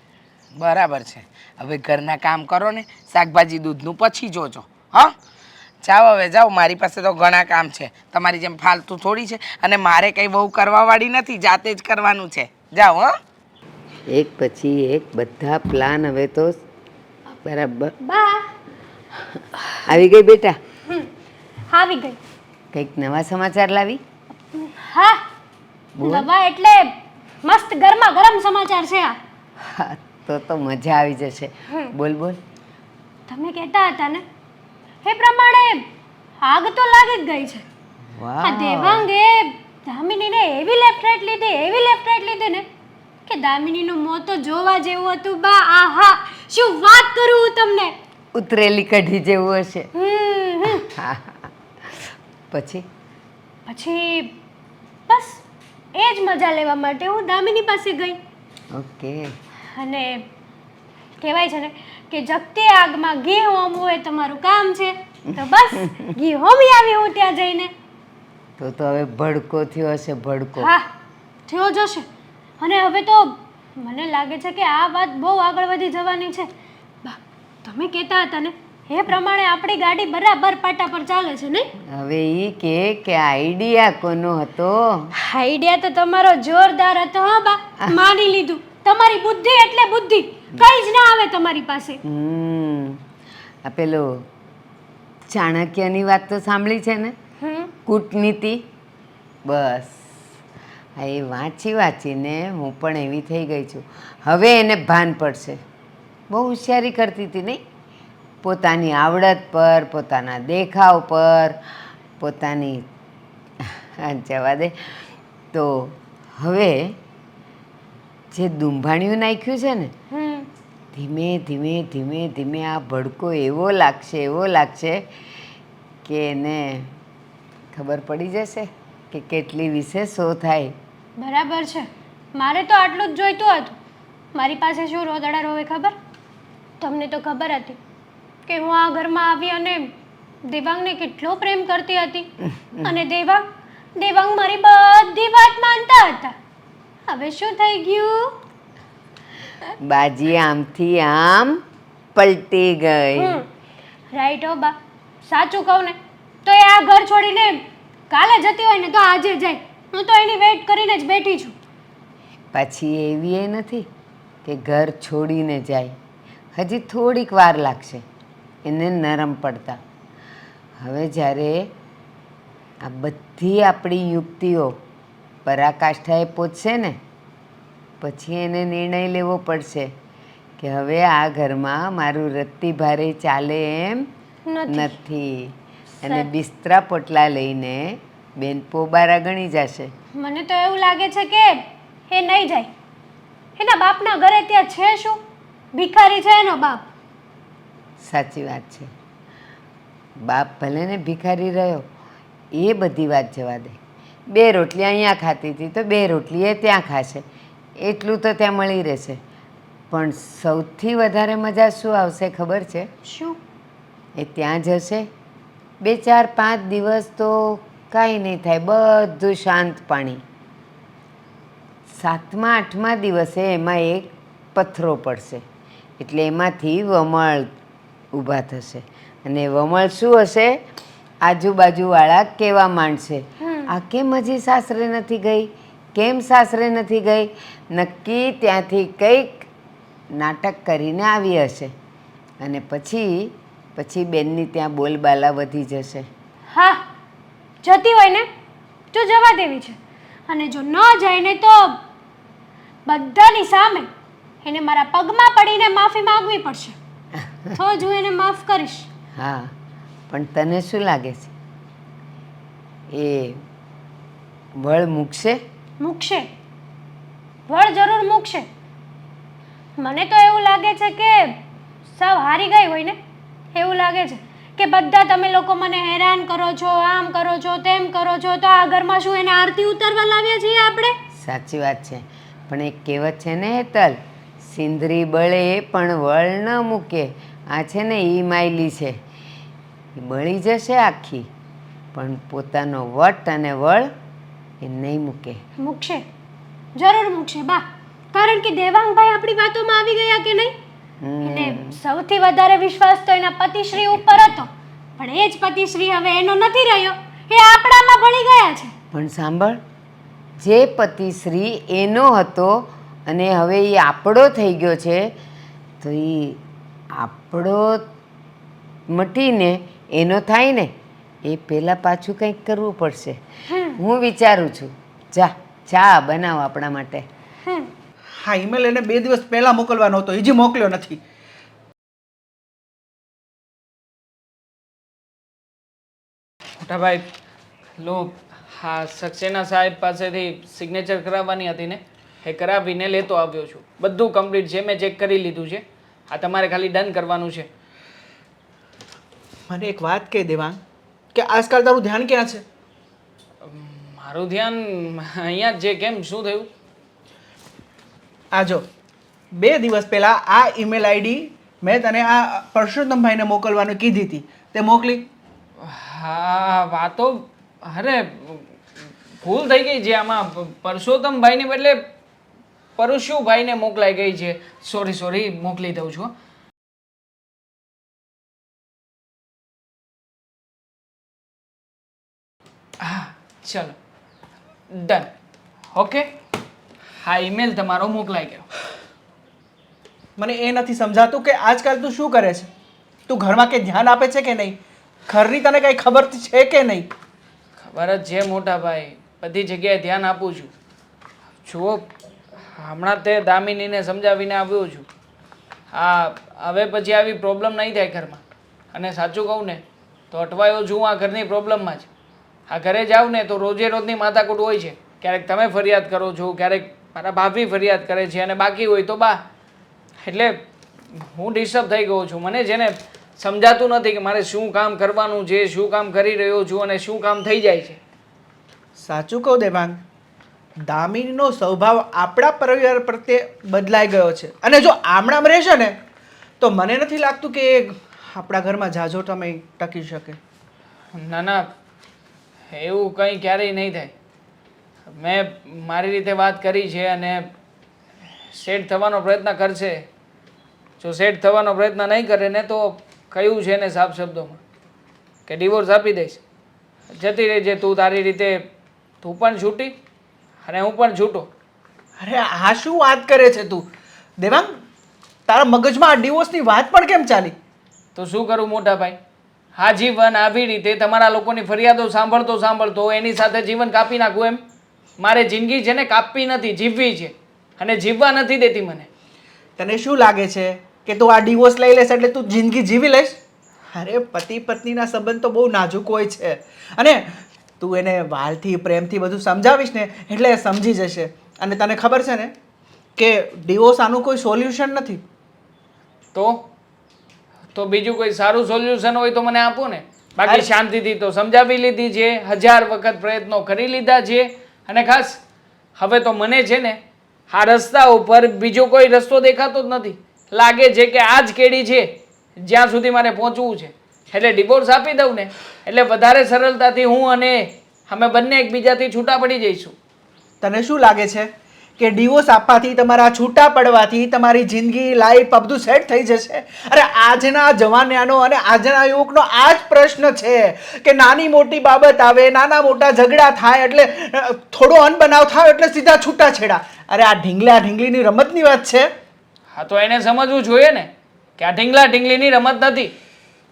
બરાબર છે. હવે ઘરના કામ કરો ને, શાકભાજી દૂધનું પછી જોજો. હા, જાઓ હવે જાઓ. મારી પાસે તો ઘણા કામ છે, તમારી જેમ ફાલતુ થોડી છે, અને મારે કંઈ બહુ કરવાવાળી નથી, જાતે જ કરવાનું છે. જાઓ. હા, એક પછી એક બધા પ્લાન હવે તો બરાબર. બા આવી ગઈ બેટા? આવી ગઈ. કંઈક નવા સમાચાર લાવી? હા, નવા એટલે મસ્ત ગરમા ગરમ સમાચાર છે આ. હા, તો મજા આવી જશે. બોલ બોલ. તમે કહેતા હતા ને એ પ્રમાણે આગ તો લાગી જ ગઈ છે. આ વાહ, દેવાંગે દામિનીને એવી લેફ્ટ રાઈટ લીધી ને કે દામિનીનું મોં તો જોવા જેવું હતું બા. આહા, શું વાત કરું હું તમને. ઉતરેલી કઢી જેવું હશે. હમ. હા. પછી પછી બસ એ જ મજા લેવા માટે હું દામિની પાસે ગઈ. ઓકે. અને કહેવાય છે ને કે જગતી આગમાં ઘી હોમવું એ તમારું કામ છે. તો બસ ઘી હોમી આવી હું ત્યાં જઈને. તો હવે ભડકો થયો હશે, ભડકો. હા, થયો જશે. અને હવે તો મને લાગે છે કે આ વાત બહુ આગળ વધી જવાની છે. બા, તમે કહેતા હતા ને એ પ્રમાણે આપણી ગાડી બરાબર પાટા પર ચાલે છે નહીં? હવે ઈ કે આઈડિયા કોનો હતો? આઈડિયા તો તમારો જોરદાર હતો. હા બા, માની લીધું. તમારી બુદ્ધિ એટલે બુદ્ધિ, કઈ જ ના આવે તમારી પાસે. આ પેલો ચાણક્યની વાત તો સાંભળી છે ને? કૂટનીતિ. બસ હા, એ વાંચીને હું પણ એવી થઈ ગઈ છું. હવે એને ભાન પડશે. બહુ હોશિયારી કરતી હતી નહીં? પોતાની આવડત પર, પોતાના દેખાવ પર, પોતાની જવા દે. તો હવે જે દુંભાણિયું નાખ્યું છે ને, ધીમે ધીમે આ ભડકો એવો લાગશે કે એને ખબર પડી જશે કે કેટલી વિશેષો થાય. બરાબર છે. મારે તો આટલું જ જોઈતું હતું. મારી પાસે શું રોદડા રોવે ખબર? તમને તો ખબર હતી કે હું આ ઘરમાં આવી અને દેવાંગને કેટલો પ્રેમ કરતી હતી. અને દેવાંગ મારી બધી વાત માનતા હતા. હવે શું થઈ ગયું? બાજી આમથી આમ પલટી ગઈ. રાઈટ હો બા. સાચું કહું ને તો એ આ ઘર છોડીને કાલે જતી હોય ને તો આજે જાય. હું તો એની વેઇટ કરીને જ બેઠી છું. પછી એવી એ નથી કે ઘર છોડીને જાય. હજી થોડીક વાર લાગશે એને નરમ પડતા. હવે જ્યારે આ બધી આપણી યુક્તિઓ પરાકાષ્ઠાએ પહોંચશે ને, પછી એને નિર્ણય લેવો પડશે કે હવે આ ઘરમાં મારું રત્તી ભારે ચાલે એમ નથી. અને બિસ્તરા પોટલા લઈને બેનપો બારા ગણી જશે. મને તો એવું લાગે છે કે એ નહીં જાય. એના બાપના ઘરે ત્યાં છે શું? ભિખારી છે એનો બાપ. સાચી વાત છે. બાપ ભલે ને ભિખારી રહ્યો, એ બધી વાત જવા દે. 2 રોટલી અહીંયા ખાતી હતી તો 2 રોટલી એ ત્યાં ખાશે. એટલું તો ત્યાં મળી રહેશે. પણ સૌથી વધારે મજા શું આવશે ખબર છે? શું? એ ત્યાં જશે 2, 4, 5 દિવસ તો કાંઈ નહીં થાય, બધું શાંત પાણી. 7મા 8મા દિવસે એમાં એક પથ્થરો પડશે. એટલે એમાંથી વમળ ઊભા થશે. અને વમળ શું હશે? આજુબાજુવાળા કહેવા માંડશે, આ કેમ હજી સાસરે નથી ગઈ? કેમ સાસરે નથી ગઈ? નક્કી ત્યાંથી કંઈક નાટક કરીને આવી હશે. અને પછી બેનની ત્યાં બોલબાલા વધી જશે. હા, જતી હોય ને તો જવા દેવી છે. અને જો ન જાય ને તો બધાની સામે એને મારા પગમાં પડીને માફી માંગવી પડશે. તો જ હું એને માફ કરીશ. હા, પણ તને શું લાગે છે? એ વળ મૂકશે? મૂકશે. વળ જરૂર મૂકશે. મને તો એવું લાગે છે કે સાવ હારી ગઈ હોય ને એવું લાગે છે કે બધા તમે લોકો મને હેરાન કરો છો, આમ કરો છો, તેમ કરો છો. તો આ ઘરમાં શું એને આરતી ઉતારવા લાવ્યા છીએ આપણે? સાચી વાત છે. પણ એક કહેવત છે ને હેતલ, સિંદરી બળે પણ વળ ન મૂકે. આ છે ને ઈ માયલી છે, એ બળી જશે આખી, પણ પોતાનો વટ અને વળ એ નહીં મૂકે. મૂકશે, જરૂર મૂકશે બા. કારણ કે દેવાંગભાઈ આપણી વાતોમાં આવી ગયા કે નહીં? અને સૌથી વધારે વિશ્વાસ તો એના પતિશ્રી ઉપર હતો. પણ એ જ પતિશ્રી હવે એનો નથી રહ્યો, એ આપણામાં ભળી ગયા છે. પણ સાંભળ, જે પતિશ્રી એનો હતો અને હવે એ આપણો થઈ ગયો છે, તો એ આપણો મટીને એનો થાય ને એ પહેલાં પાછું કંઈક કરવું પડશે. હું વિચારું છું, ચા બનાવો આપણા માટે. હા, ઈમેલ એને 2 દિવસ પહેલા મોકલવાનો હતો, હજી મોકલ્યો નથી. મોટા ભાઈ લો, હા સક્સેના સાહેબ પાસેથી સિગ્નેચર કરાવવાની હતી ને, એ કરાવીને લેતો આવ્યો છું. બધું કમ્પ્લીટ છે, મેં ચેક કરી લીધું છે. આ તમારે ખાલી ડન કરવાનું છે. મને એક વાત કહી દેવાંગ, કે આજકાલ તારું ધ્યાન ક્યાં છે? મારું ધ્યાન અહીંયા જ છે. કેમ, શું થયું? આ જો 2 દિવસ પહેલા આ ઈમેલ આઈડી મેં તને આ પરસોત્તમભાઈને મોકલવાનું કીધી હતી, તે મોકલી? હા વાતો, અરે ભૂલ થઈ ગઈ છે આમાં. પરસોત્તમભાઈને બદલે પરશુભાઈને મોકલાઈ ગઈ છે. સોરી, મોકલી દઉં છું. હા ચલો, ડન. ઓકે, હા ઈમેલ તમારો મોકલાઈ ગયો. મને એ નથી સમજાતું કે આજકાલ તું શું કરે છે? તું ઘરમાં કંઈ ધ્યાન આપે છે કે નહીં? ઘરની તને કંઈ ખબર છે કે નહીં? ખબર જ છે મોટા ભાઈ, બધી જગ્યાએ ધ્યાન આપું છું. જુઓ, હમણાં તે દામિનીને સમજાવીને આવ્યો છું. હા, હવે પછી આવી પ્રોબ્લેમ નહીં થાય ઘરમાં. અને સાચું કહું ને તો અટવાયો છું આ ઘરની પ્રોબ્લેમમાં જ. આ ઘરે જાઉં ને તો રોજે રોજની માથાકૂટ હોય છે. ક્યારેક તમે ફરિયાદ કરો છો, ક્યારેક મારા ભાભી ફરિયાદ કરે છે, અને બાકી હોય તો બા. એટલે હું ડિસ્ટર્બ થઈ ગયો છું. મને છે ને સમજાતું નથી કે મારે શું કામ કરવાનું છે, શું કામ કરી રહ્યો છું અને શું કામ થઈ જાય છે. સાચું કહું દેવાંગ, દામિનીનો સ્વભાવ આપણા પરિવાર પ્રત્યે બદલાઈ ગયો છે. અને જો આમણામ રહેશે ને તો મને નથી લાગતું કે એ આપણા ઘરમાં ઝાઝો સમય ટકી શકે. ના ના, એવું કંઈ ક્યારેય નહીં થાય. મેં મારી રીતે વાત કરી છે અને સેટ થવાનો પ્રયત્ન કરશે. જો સેટ થવાનો પ્રયત્ન નહીં કરે ને તો કહ્યું છે ને સાફ શબ્દોમાં કે ડિવોર્સ આપી દઈશ. જતી રહેજે તું તારી રીતે. તું પણ છૂટી અને હું પણ છૂટો. અરે આ શું વાત કરે છે તું દેવાંગ? તારા મગજમાં આ ડિવોર્સની વાત પણ કેમ ચાલી? તો શું કરું મોટા ભાઈ? હા, જીવન આવી રીતે તમારા લોકોની ફરિયાદો સાંભળતો એની સાથે જીવન કાપી નાખવું એમ? મારે જિંદગી છે ને કાપવી નથી, જીવવી છે. અને જીવવા નથી દેતી મને. તને શું લાગે છે કે તું આ ડિવોર્સ લઈ લેશ એટલે તું જિંદગી જીવી લઈશ? અરે પતિ પત્નીના સંબંધ તો બહુ નાજુક હોય છે. અને તું એને વાલથી પ્રેમથી બધું સમજાવીશ ને એટલે એ સમજી જશે. અને તને ખબર છે ને કે ડિવોર્સ આનું કોઈ સોલ્યુશન નથી. તો બીજું કોઈ સારું સોલ્યુશન હોય તો મને આપો ને. બાકી શાંતિથી તો સમજાવી લીધી છે, 1000 વખત પ્રયત્નો કરી લીધા છે. અને ખાસ હવે તો મને છે ને આ રસ્તા ઉપર બીજો કોઈ રસ્તો દેખાતો જ નથી. લાગે છે કે આ જ કેડી છે જ્યાં સુધી મારે પહોંચવું છે. એટલે ડિવોર્સ આપી દઉં ને એટલે વધારે સરળતાથી હું અને અમે બંને એકબીજાથી છૂટા પડી જઈશું. તને શું લાગે છે કે ડિવોર્સ આપવાથી, તમારા છૂટા પડવાથી તમારી જિંદગી, લાઈફ બધું સેટ થઈ જશે? અરે આજના જમાનાનો અને આજના યુવકનો આ જ પ્રશ્ન છે કે નાની મોટી બાબત આવે, નાના મોટા ઝઘડા થાય એટલે થોડો અનબનાવ થાય એટલે સીધા છૂટાછેડા. અરે આ ઢીંગલા ઢીંગલીની રમતની વાત છે. હા તો એને સમજવું જોઈએ ને કે આ ઢીંગલા ઢીંગલીની રમત નથી.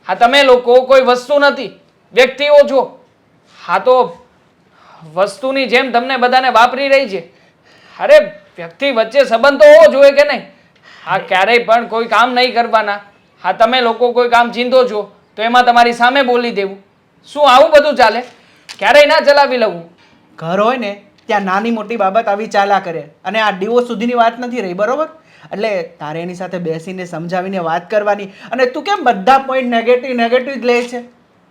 હા તમે લોકો કોઈ વસ્તુ નથી, વ્યક્તિઓ છો. હા તો વસ્તુની જેમ તમને બધાને વાપરી રહી છે. અરે વ્યક્તિ વચ્ચે સંબંધ તો હોવો જોઈએ કે નહીં? હા ક્યારેય પણ કોઈ કામ નહીં કરવાના. હા તમે લોકો કોઈ કામ ચીંધો છો તો એમાં તમારી સામે બોલી દેવું. શું આવું બધું ચાલે? ક્યારેય ના ચલાવી લઉં. ઘર હોય ને ત્યાં નાની મોટી બાબત આવી ચાલ્યા કરે. અને આ ડિવોર્સ સુધીની વાત નથી રહી, બરોબર? એટલે તારે એની સાથે બેસીને સમજાવીને વાત કરવાની. અને તું કેમ બધા પોઈન્ટ નેગેટિવ જ લે છે?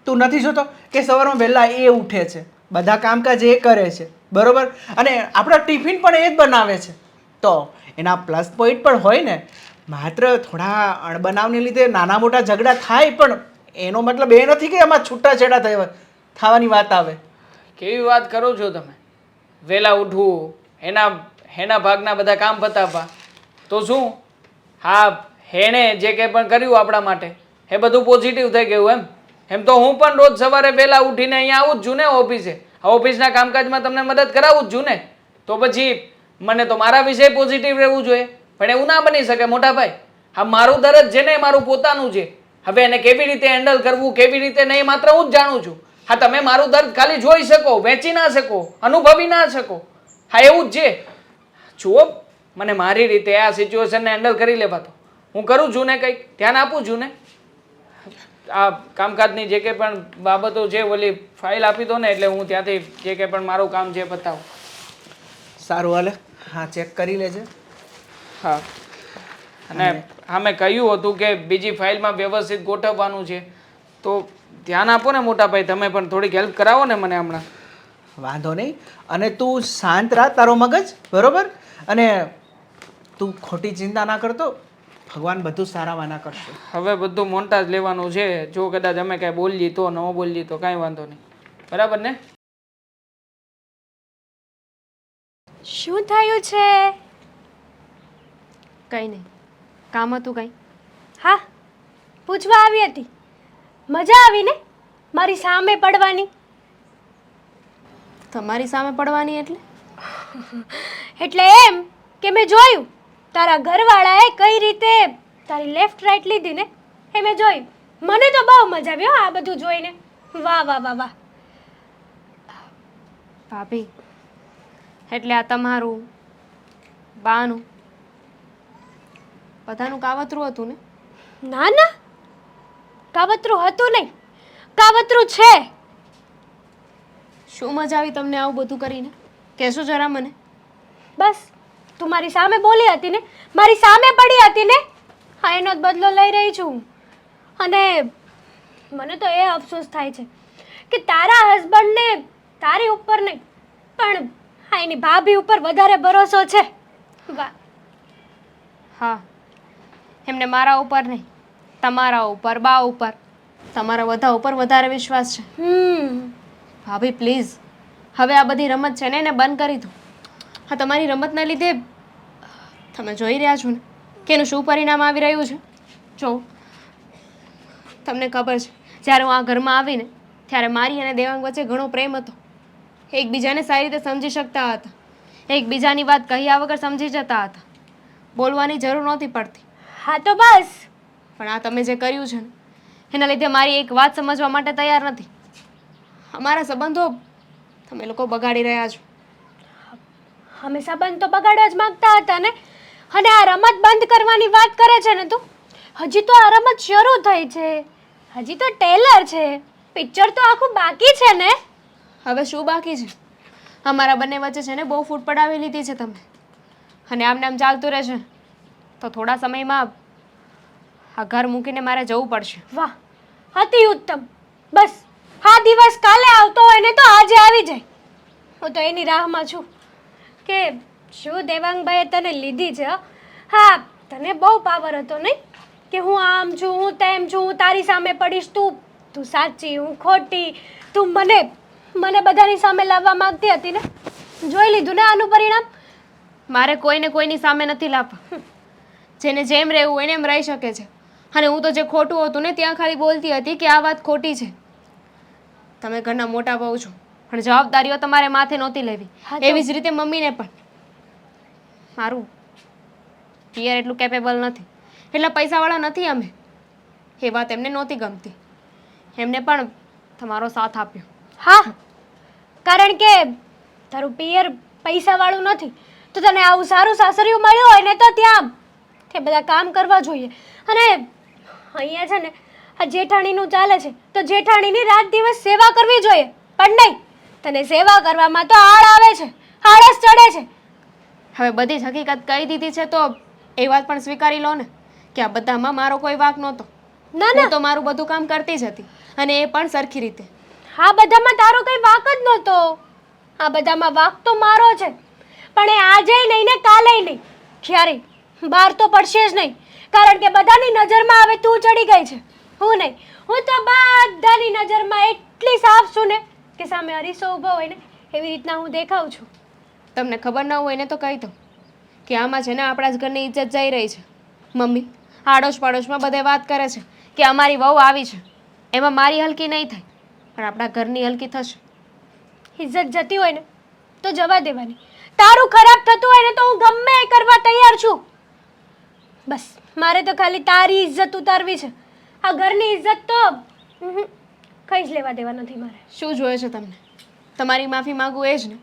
તું નથી જોતો કે સવારમાં વહેલા એ ઉઠે છે, બધા કામકાજ એ કરે છે, બરોબર? અને આપણા ટિફિન પણ એ જ બનાવે છે. તો એના પ્લસ પોઈન્ટ પણ હોય ને. માત્ર થોડા અણબનાવને લીધે નાના મોટા ઝઘડા થાય પણ એનો મતલબ એ નથી કે એમાં છૂટાછેડા થવાની વાત આવે. કેવી વાત કરો છો તમે? વહેલા ઉઠવું, એના ભાગના બધા કામ પતાવવા, તો શું? હા, એણે જે કંઈ પણ કર્યું આપણા માટે એ બધું પોઝિટિવ થઈ ગયું એમ? એમ તો હું પણ રોજ સવારે વહેલા ઉઠીને અહીંયા આવું જ છું ને ઓફિસે. ઓફિસના કામકાજમાં તમને મદદ કરાવું જ છું ને. તો પછી મને તો મારા વિશે પોઝિટિવ રહેવું જોઈએ. પણ એવું ના બની શકે મોટા ભાઈ. હા મારું દરજ છે ને મારું પોતાનું છે. હવે એને કેવી રીતે હેન્ડલ કરવું કેવી રીતે નહીં માત્ર હું જ જાણું છું. હા, તમે મારું દર્દ ખાલી જોઈ શકો, વેચી ના શકો, અનુભવી ના શકો. હા, એવું જ છે. જુઓ, મને મારી રીતે આ સિચ્યુએશનને હેન્ડલ કરી લેવા દો. હું કરું છું ને, કંઈક ધ્યાન આપું છું ને. આ કામકાજની જે કંઈ પણ બાબતો છે ઓલી ફાઇલ આપી દો ને, એટલે હું ત્યાંથી જે કંઈ પણ મારું કામ છે બતાવું. સારું હાલે, હા ચેક કરી લેજે. હા, અને હા મેં કહ્યું હતું કે બીજી ફાઇલમાં વ્યવસ્થિત ગોઠવવાનું છે, તો ધ્યાન આપો ને મોટા ભાઈ, તમે પણ થોડીક હેલ્પ કરાવો ને મને હમણાં. વાંધો નહીં. અને તું શાંત રાખ તારો મગજ, બરોબર? અને તું ખોટી ચિંતા ના કરતો, ભગવાન બધું સારાવાના કરશે. હવે બધું મોન્ટાજ લેવાનું છે. જો કદાચ અમે કાંઈ બોલીએ તો, ન બોલીએ તો કાંઈ વાંધો નહીં. બરાબર ને? શું થયું છે? કંઈ નહીં, કામ હતું કંઈ? હા, પૂછવા આવી હતી. મજા આવી ને મારી સામે પડવાની? તમારી સામે પડવાની એટલે? એટલે એમ કે મેં જોયું તારા ઘરવાળાએ કઈ રીતે તારી લેફ્ટ રાઈટ લીધી ને, એ મેં જોયું. મને તો બહુ મજા આવી હો આ બધું જોઈને. વાહ વાહ વાહ વાહ. ભાભી, એટલે આ તમારું બાનું બધાનું કાવતરું હતું ને? ના ના, કાવતરું હતું નહીં, કાવતરું છે. શું મજા આવી તમને આવું બધું કરીને? કહેશો જરા મને. બસ તું મારી સામે બોલી હતી ને, મારી સામે પડી હતી ને, હા એનો જ બદલો લઈ રહી છું. અને મને તો એ અફસોસ થાય છે કે તારા હસબન્ડને તારી ઉપર નહીં પણ હા એની ભાભી ઉપર વધારે ભરોસો છે. વાહ. હા, એમને મારા ઉપર નહીં, તમારા ઉપર, બા ઉપર, તમારા બધા ઉપર વધારે વિશ્વાસ છે. ભાભી પ્લીઝ, હવે આ બધી રમત છે ને એને બંધ કરી દો. હા, તમારી રમતના લીધે તમે જોઈ રહ્યા છો ને કે એનું શું પરિણામ આવી રહ્યું છે. જો તમને ખબર છે, જ્યારે હું આ ઘરમાં આવીને ત્યારે મારી અને દેવાંગ વચ્ચે ઘણો પ્રેમ હતો. એકબીજાને સારી રીતે સમજી શકતા હતા, એકબીજાની વાત કહ્યા વગર સમજી જતા હતા, બોલવાની જરૂર નહોતી પડતી. હા તો બસ. પણ આ તમે જે કર્યું છે ને એના લીધે મારી એક વાત સમજવા માટે તૈયાર નથી. અમારા સંબંધો તમે લોકો બગાડી રહ્યા છો. અમે સંબંધ તો બગાડવા જ માંગતા હતા ને, અને આ રમત બંધ કરવાની વાત કરે છે ને તું. હજી તો આ રમત શરૂ થઈ છે, હજી તો ટેલર છે, પિક્ચર તો આખું બાકી છે ને. હવે શું બાકી છે? અમારા બંને વચ્ચે છે ને બહુ ફૂટ પડાવી લીધી છે તમે, અને આમને આમ ચાલતું રહેશે તો થોડા સમયમાં આ ઘર મૂકીને મારે જવું પડશે. વાહ, અતિ ઉત્તમ. બસ આ દિવસ કાલે આવતો હોય ને તો આજે આવી જાય. હું તો એની રાહમાં છું કે શું દેવાંગભાઈએ તને લીધી છે. હા, તને બહુ પાવર હતો નહીં કે હું આમ છું, હું તેમ છું, હું તારી સામે પડીશ, તું સાચી, હું ખોટી, તું મને બધાની સામે લાવવા માંગતી હતી ને. જોઈ લીધું ને આનું પરિણામ. મારે કોઈને કોઈની સામે નથી લાવવા. જેને જેમ રહેવું એને એમ રહી શકે છે. અને હું તો જે ખોટું હતું ને ત્યાં ખાલી બોલતી હતી કે આ વાત ખોટી છે. તમે ઘરના મોટા બહુ છો, પણ જવાબદારીઓ તમારે માથે નહોતી લેવી. એવી જ રીતે મમ્મીને પણ. મારું પિયર એટલું કેપેબલ નથી, એટલા પૈસાવાળા નથી અમે. એ વાત એમને નહોતી ગમતી, એમને પણ તમારો સાથ આપ્યો. હા, કારણ કે તારું પિયર પૈસાવાળું નથી તો તને આવું સારું સાસરિયું મળ્યું હોય ને તો ત્યાં તે બધા કામ કરવા જોઈએ. અને અહીંયા છે ને આ જેઠાણીનું ચાલે છે તો જેઠાણીની રાત દિવસ સેવા કરવી જોઈએ, પણ નહીં, તને સેવા કરવામાં તો આળ આવે છે, આળસ ચડે છે. હવે બધી જ હકીકત કહી દીધી છે તો એ વાત પણ સ્વીકારી લો ને કે આ બધામાં મારો કોઈ વાંક નહોતો. ના હું તો મારું બધું કામ કરતી જ હતી, અને એ પણ સરખી રીતે. આ બધામાં તારો કઈ વાંક જ નહોતો. આ બધામાં વાંક તો મારો છે, પણ એ આજે નહીં ને કાલે નહીં, ક્યારેય બહાર તો પડશે જ નહીં. કારણ કે બધાની નજરમાં હવે તું ચડી ગઈ છે, હું નહીં. હું તો બધાની નજરમાં એટલી સાફ છું ને કે સામે અરીસો ઊભો હોય ને એવી રીતના હું દેખાઉં છું. તમને ખબર ન હોય ને તો કહી દો કે આમાં છે ને આપણા જ ઘરની ઇજ્જત જઈ રહી છે. મમ્મી આડોશ પાડોશમાં બધે વાત કરે છે કે અમારી વહુ આવી છે, એમાં મારી હલકી નહીં થાય પણ આપણા ઘરની હલકી થશે. ઇજ્જત જતી હોય ને તો જવા દેવાની. તારું ખરાબ થતું હોય ને તો હું ગમે એ કરવા તૈયાર છું. બસ મારે તો ખાલી તારી ઇજ્જત ઉતારવી છે. આ ઘરની ઇજ્જત તો કંઈ જ લેવા દેવા નથી મારે. શું જોઈએ છે તમને? તમારી માફી માંગુ એ જ ને?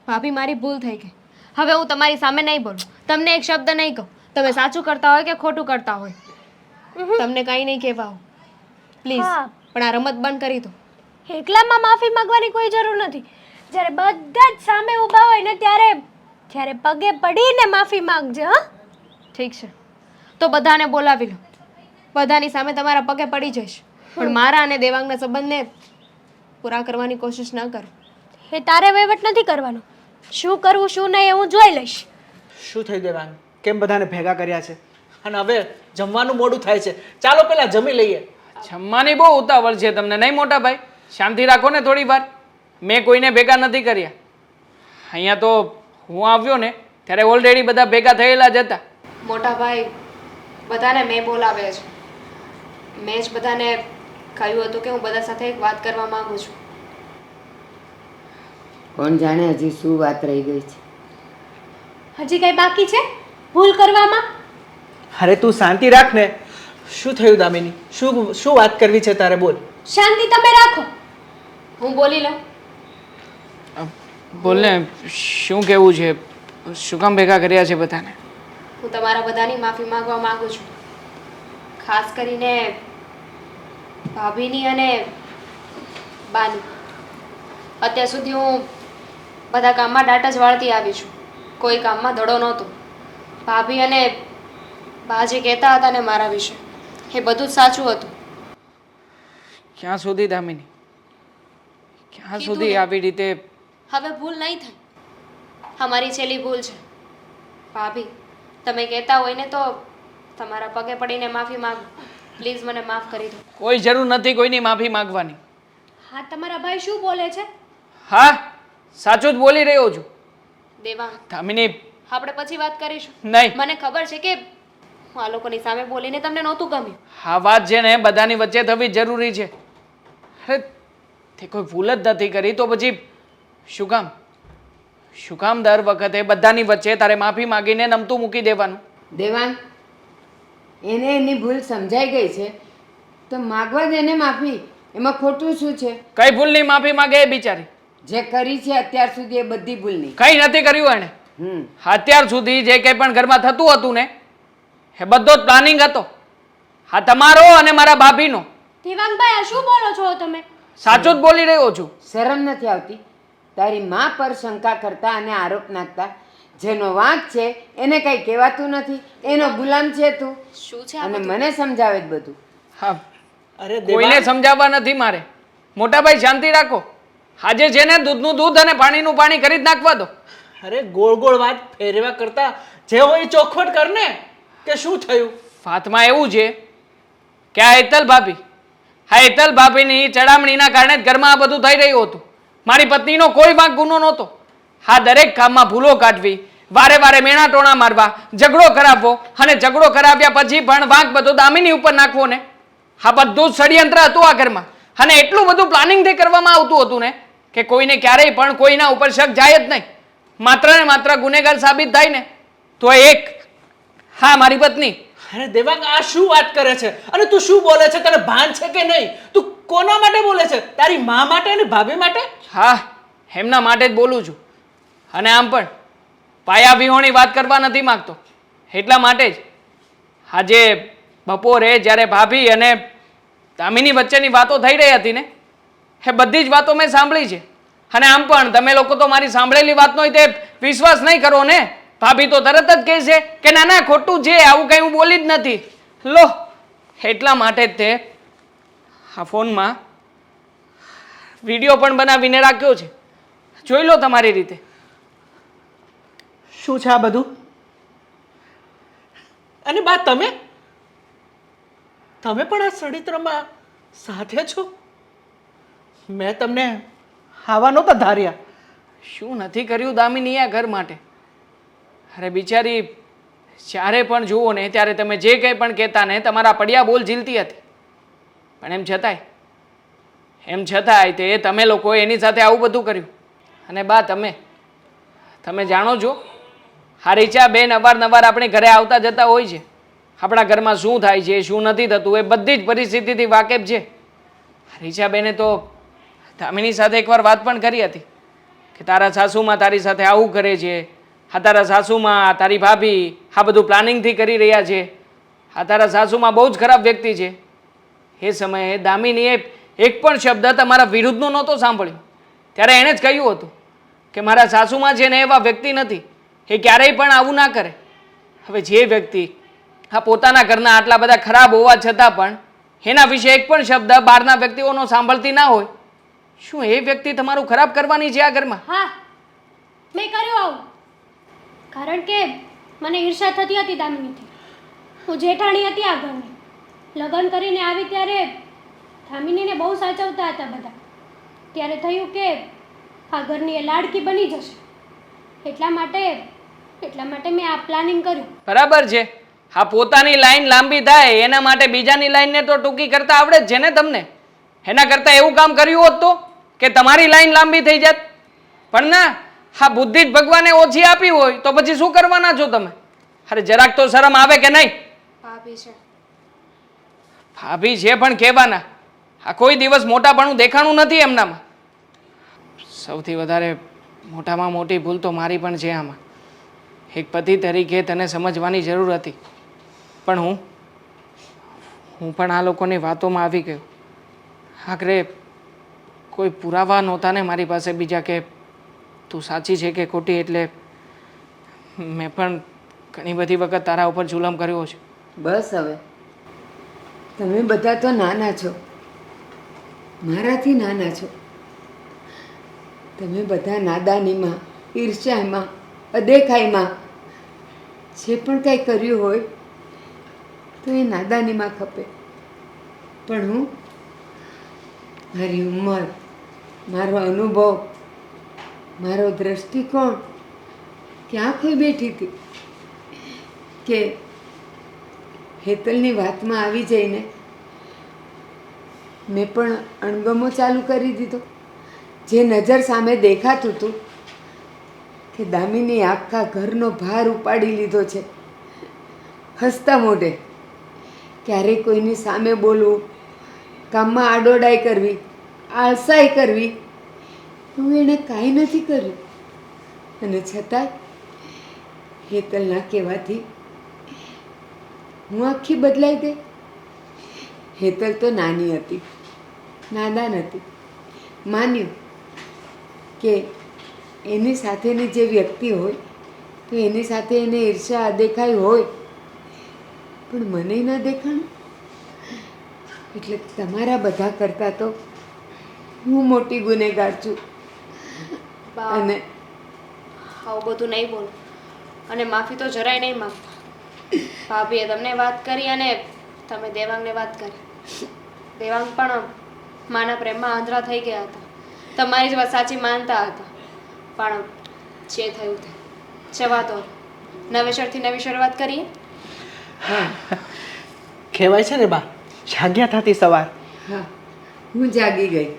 ભાભી મારી ભૂલ થઈ ગઈ. હવે હું તમારી સામે નહીં બોલું, તમને એક શબ્દ નહીં કહું. તમે સાચું કરતા હોય કે ખોટું કરતા હોય, તમને કંઈ નહીં કહેવા હું. પ્લીઝ હા. પણ આ રમત બંધ કરી દો. એકલામાં માફી માંગવાની કોઈ જરૂર નથી. જ્યારે બધા જ સામે ઊભા હોય ને ત્યારે પગે પડીને માફી માંગજે. હા, ઠીક છે, તો બધાને બોલાવી લો. બધાની સામે તમારા પગે પડી જઈશ, પણ મારા અને દેવાંગના સંબંધને પૂરા કરવાની કોશિશ ન કરો. એ તારે વહીવટ નથી કરવાનો. શું કરવું શું નહીં એ હું જોઈ લઈશ. શું થઈ દેવાંગ? કેમ બધાને ભેગા કર્યા છે? અને હવે જમવાનું મોડું થાય છે, ચાલો પેલા જમી લઈએ. જમવાની બહુ ઉતાવળ છે તમને, નહીં મોટા ભાઈ? શાંતિ રાખો ને થોડી વાર. મેં કોઈને ભેગા નથી કર્યા. અહીંયા તો હું આવ્યો ને ત્યારે ઓલરેડી બધા ભેગા થયેલા જ હતા. મોટા ભાઈ, બધાને મેં બોલાવ્યા છે. મેં જ બધાને કહ્યું હતું કે હું બધા સાથે એક વાત કરવા માંગુ છું. કોણ જાણે હજી શું વાત રહી ગઈ છે. હજી કઈ બાકી છે ભૂલ કરવામાં? અરે તું શાંતિ રાખ ને. શું થયું દામિની? શું વાત કરવી છે તારે? બોલ. શાંતિ તમે રાખો. હું બોલી લઉં. બોલ ને, શું કહેવું છે? શું કામ ભેગા કર્યા છે બધાને? હું તમારા બધાની માફી માંગવા માંગુ છું, ખાસ કરીને ભાભીની અને બાની. અત્યાર સુધી હું બધા કામમાં ડાટા જ વાળતી આવી છું, કોઈ કામમાં ધડો નહોતો. ભાભી અને બા જે કહેતા હતા ને મારા વિશે, એ બધું જ સાચું હતું. ક્યાં સુધી દામિની? ક્યાં કીધું સુધી ને. આવી રીતે? હવે ભૂલ નહીં થાય. અમારી છેલ્લી ભૂલ છે. ભાભી, તમે કહેતા હોય ને તો તમારા પગે પડીને માફી માંગો. પ્લીઝ મને માફ કરી દો. કોઈ જરૂર નથી કોઈની માફી માંગવાની. હા, તમારા ભાઈ શું બોલે છે? હા, સાચું જ બોલી રહ્યો છું. દેવાંગ, દામિની, આપણે પછી વાત કરીશું. નહીં. મને ખબર છે કે હું આ લોકોની સામે બોલીને તમને નહોતું ગમ્યું. આ વાત છે ને બધાની વચ્ચે થવી જરૂરી છે. અરે તે કોઈ ભૂલ જ નથી કરી તો પછી શું કામ દર વખતે બધાની વચ્ચે તારે માફી માંગીને નમતું મૂકી દેવાનું? દેવાંગ, એને એની ભૂલ સમજાઈ ગઈ છે તો માગવા દે ને માફી. એમાં ખોટું શું છે? કઈ ભૂલની માફી માંગે એ બિચારી? જે કરી છે અત્યાર સુધી એ બધી ભૂલની. કઈ નથી કર્યું એને. હમ અત્યાર સુધી જે કંઈ પણ ઘરમાં થતું હતું ને એ બધો જ પ્લાનિંગ હતો. હા, તમારો અને મારા ભાભીનો. દેવાંગભાઈ, આ શું બોલો છો તમે? સાચું જ બોલી રહ્યો છું. શરમ નથી આવતી તારી માં પર શંકા કરતા અને આરોપ નાખતા? જેનો વાંક છે એને કઈ કહેવાતું નથી, એનો ગુલામ છે તું. શું છે આ અને બધું? મને સમજાવે જ બધું. હા, અરે કોઈને દેવાંગ, સમજાવવા નથી મારે. મોટા ભાઈ શાંતિ રાખો. આજે છે ને દૂધનું દૂધ અને પાણીનું પાણી કરી જ નાખવા દો. અરે ગોળ ગોળ વાત ફેરવા કરતા જે હોય એ ચોખવટ કર ને, કે શું થયું? વાતમાં એવું છે કે આ હેતલ ભાભીની ચડામણીના કારણે જ ઘરમાં આ બધું થઈ રહ્યું હતું. મારી પત્નીનો કોઈ વાંક ગુનો નહોતો. હા, દરેક કામમાં ભૂલો કાઢવી, વારે વારે મેણા ટોણા મારવા, ઝઘડો કરાવવો અને ઝઘડો કરાવ્યા પછી પણ વાંક બધો દામિની ઉપર નાખવો ને, આ બધું જ ષડયંત્ર હતું આ ઘરમાં. અને એટલું બધું પ્લાનિંગથી કરવામાં આવતું હતું ને કે કોઈને ક્યારેય પણ કોઈના ઉપર શક જાય જ નહીં. માત્ર ને માત્ર ગુનેગાર સાબિત થાય ને તો એક, હા, મારી પત્ની. અરે દેવાંગ, આ શું વાત કરે છે? અને તું શું બોલે છે? તને ભાન છે કે નહીં? તું કોના માટે બોલે છે? તારી મા માટે અને ભાભી માટે? હા, એમના માટે જ બોલું છું. અને આમ પણ પાયા વિહોણી વાત કરવા નથી માંગતો. એટલા માટે જ આજે બપોરે જ્યારે ભાભી અને દામિની વચ્ચેની વાતો થઈ રહી હતી ને એ બધી જ વાતો મેં સાંભળી છે. અને આમ પણ તમે લોકો તો મારી સાંભળેલી વાતનો તે વિશ્વાસ નહીં કરો ને. ભાભી તો તરત જ કહે છે કે ના ના, ખોટું છે, આવું કંઈ હું બોલી જ નથી. લો, એટલા માટે જ તે આ ફોનમાં વિડીયો પણ બનાવીને રાખ્યો છે. જોઈ લો તમારી રીતે. શું છે આ બધું? અને બા, તમે પણ આ ષડયંત્રમાં સાથે છો? મેં તમને આવા નહોતા ધાર્યા. શું નથી કર્યું દામિની આ ઘર માટે? અરે બિચારી, જ્યારે પણ જુઓ ને ત્યારે તમે જે કંઈ પણ કહેતા ને તમારા પડ્યા બોલ ઝીલતી હતી. પણ એમ છતાંય તે તમે લોકોએ એની સાથે આવું બધું કર્યું. અને બા, તમે જાણો છો આ રીચા બેન અવારનવાર આપણે ઘરે આવતા જતા હોય છે. આપણા ઘરમાં શું થાય છે શું નથી થતું એ બધી જ પરિસ્થિતિથી વાકેફ છે. રીચાબેને તો દામિની સાથે એકવાર વાત પણ કરી હતી કે તારા સાસુમાં તારી સાથે આવું કરે છે, આ તારા સાસુમાં તારી ભાભી આ બધું પ્લાનિંગથી કરી રહ્યા છે, આ તારા સાસુમાં બહુ જ ખરાબ વ્યક્તિ છે. એ સમયે દામિનીએ એક પણ શબ્દ તમારા વિરુદ્ધનો નહોતો સાંભળ્યો. ત્યારે એણે જ કહ્યું હતું કે મારા સાસુમાં છે ને એવા વ્યક્તિ નથી, એ ક્યારેય પણ આવું ના કરે. હવે જે વ્યક્તિ આ પોતાના ઘરના આટલા બધા ખરાબ હોવા છતાં પણ એના વિશે એક પણ શબ્દ બહારના વ્યક્તિઓનો સાંભળતી ના હોય, શું એ વ્યક્તિ તમારું ખરાબ કરવાની છે આ ઘરમાં? હા, મેં કર્યું આવું કારણ કે મને ઈર્ષા થતી હતી દામિનીથી. હું જેઠાણી હતી આ ઘરની. લગ્ન કરીને આવી ત્યારે દામિનીને બહુ સાચવતા હતા બધા. ત્યારે થયું કે આ ઘરની એ લાડકી બની જશે. એટલા માટે મેં આ પ્લાનિંગ કર્યું. બરાબર છે. આ પોતાની લાઈન લાંબી થાય એના માટે બીજાની લાઈનને તો ટૂંકી કરતા આવડે જ છે ને તમને. એના કરતાં એવું કામ કર્યું હોત તો કે તમારી લાઈન લાંબી થઈ જાત. પણ ના, આ બુદ્ધિ જ ભગવાને ઓછી આપી હોય તો પછી શું કરવાના છો તમે? અરે જરાક તો શરમ આવે કે નહીં? ભાભી છે. ભાભી છે પણ કહેવાના. આ કોઈ દિવસ મોટાપણું દેખાણું નથી એમનામાં. સૌથી વધારે મોટામાં મોટી ભૂલ તો મારી પણ છે આમાં. એક પતિ તરીકે તને સમજવાની જરૂર હતી, પણ હું પણ આ લોકોની વાતોમાં આવી ગયો. આખરે કોઈ પુરાવા નહોતા ને મારી પાસે બીજા કે તું સાચી છે કે ખોટી, એટલે મેં પણ ઘણી બધી વખત તારા ઉપર જુલમ કર્યો છે. બસ હવે તમે બધા તો નાના છો, મારાથી નાના છો. તમે બધા નાદાનીમાં, ઈર્ષ્યામાં, અદેખાઈમાં જે પણ કંઈ કર્યું હોય તો એ નાદાનીમાં ખપે. પણ હું મારી ઉંમર, મારો અનુભવ, મારો દ્રષ્ટિકોણ ક્યાં ખોઈ બેઠી હતી કે હેતલની વાતમાં આવી જઈને મેં પણ અણગમો ચાલુ કરી દીધો. જે નજર સામે દેખાતું હતું કે દામિની આખા ઘરનો ભાર ઉપાડી લીધો છે. હસતા મોઢે ક્યારેય કોઈની સામે બોલવું, કામમાં આડોડાઈ કરવી, આળસાઈ કરવી, એવું એણે કાંઈ નથી કર્યું. અને છતાંય હેતલના કહેવાથી હું આખી બદલાઈ ગઈ. હેતલ તો નાની હતી, નાદાન હતી. માન્યું કે એની સાથેની જે વ્યક્તિ હોય તો એની સાથે એને ઈર્ષા અદેખાઈ હોય, પણ મને ન દેખાણું. એટલે તમારા બધા કરતાં તો હું મોટી ગુનેગાર છું. અને આવું બધું નહીં બોલો અને માફી તો જરાય નહીં માંગતા. ભાભીએ તમને વાત કરી અને તમે દેવાંગને વાત કરી. દેવાંગ પણ માના પ્રેમમાં આંધળા થઈ ગયા હતા. તમારી જ વાત સાચી માનતા હતા. પણ જે થયું તે જવા દો. નવેસરથી નવી શરૂઆત કરીએ. કહેવાય છે ને બા, જાગ્યા થતી સવાર. હા, હું જાગી ગઈ.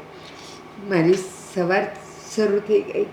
મારી સવાર શરૂ થઈ ગઈ.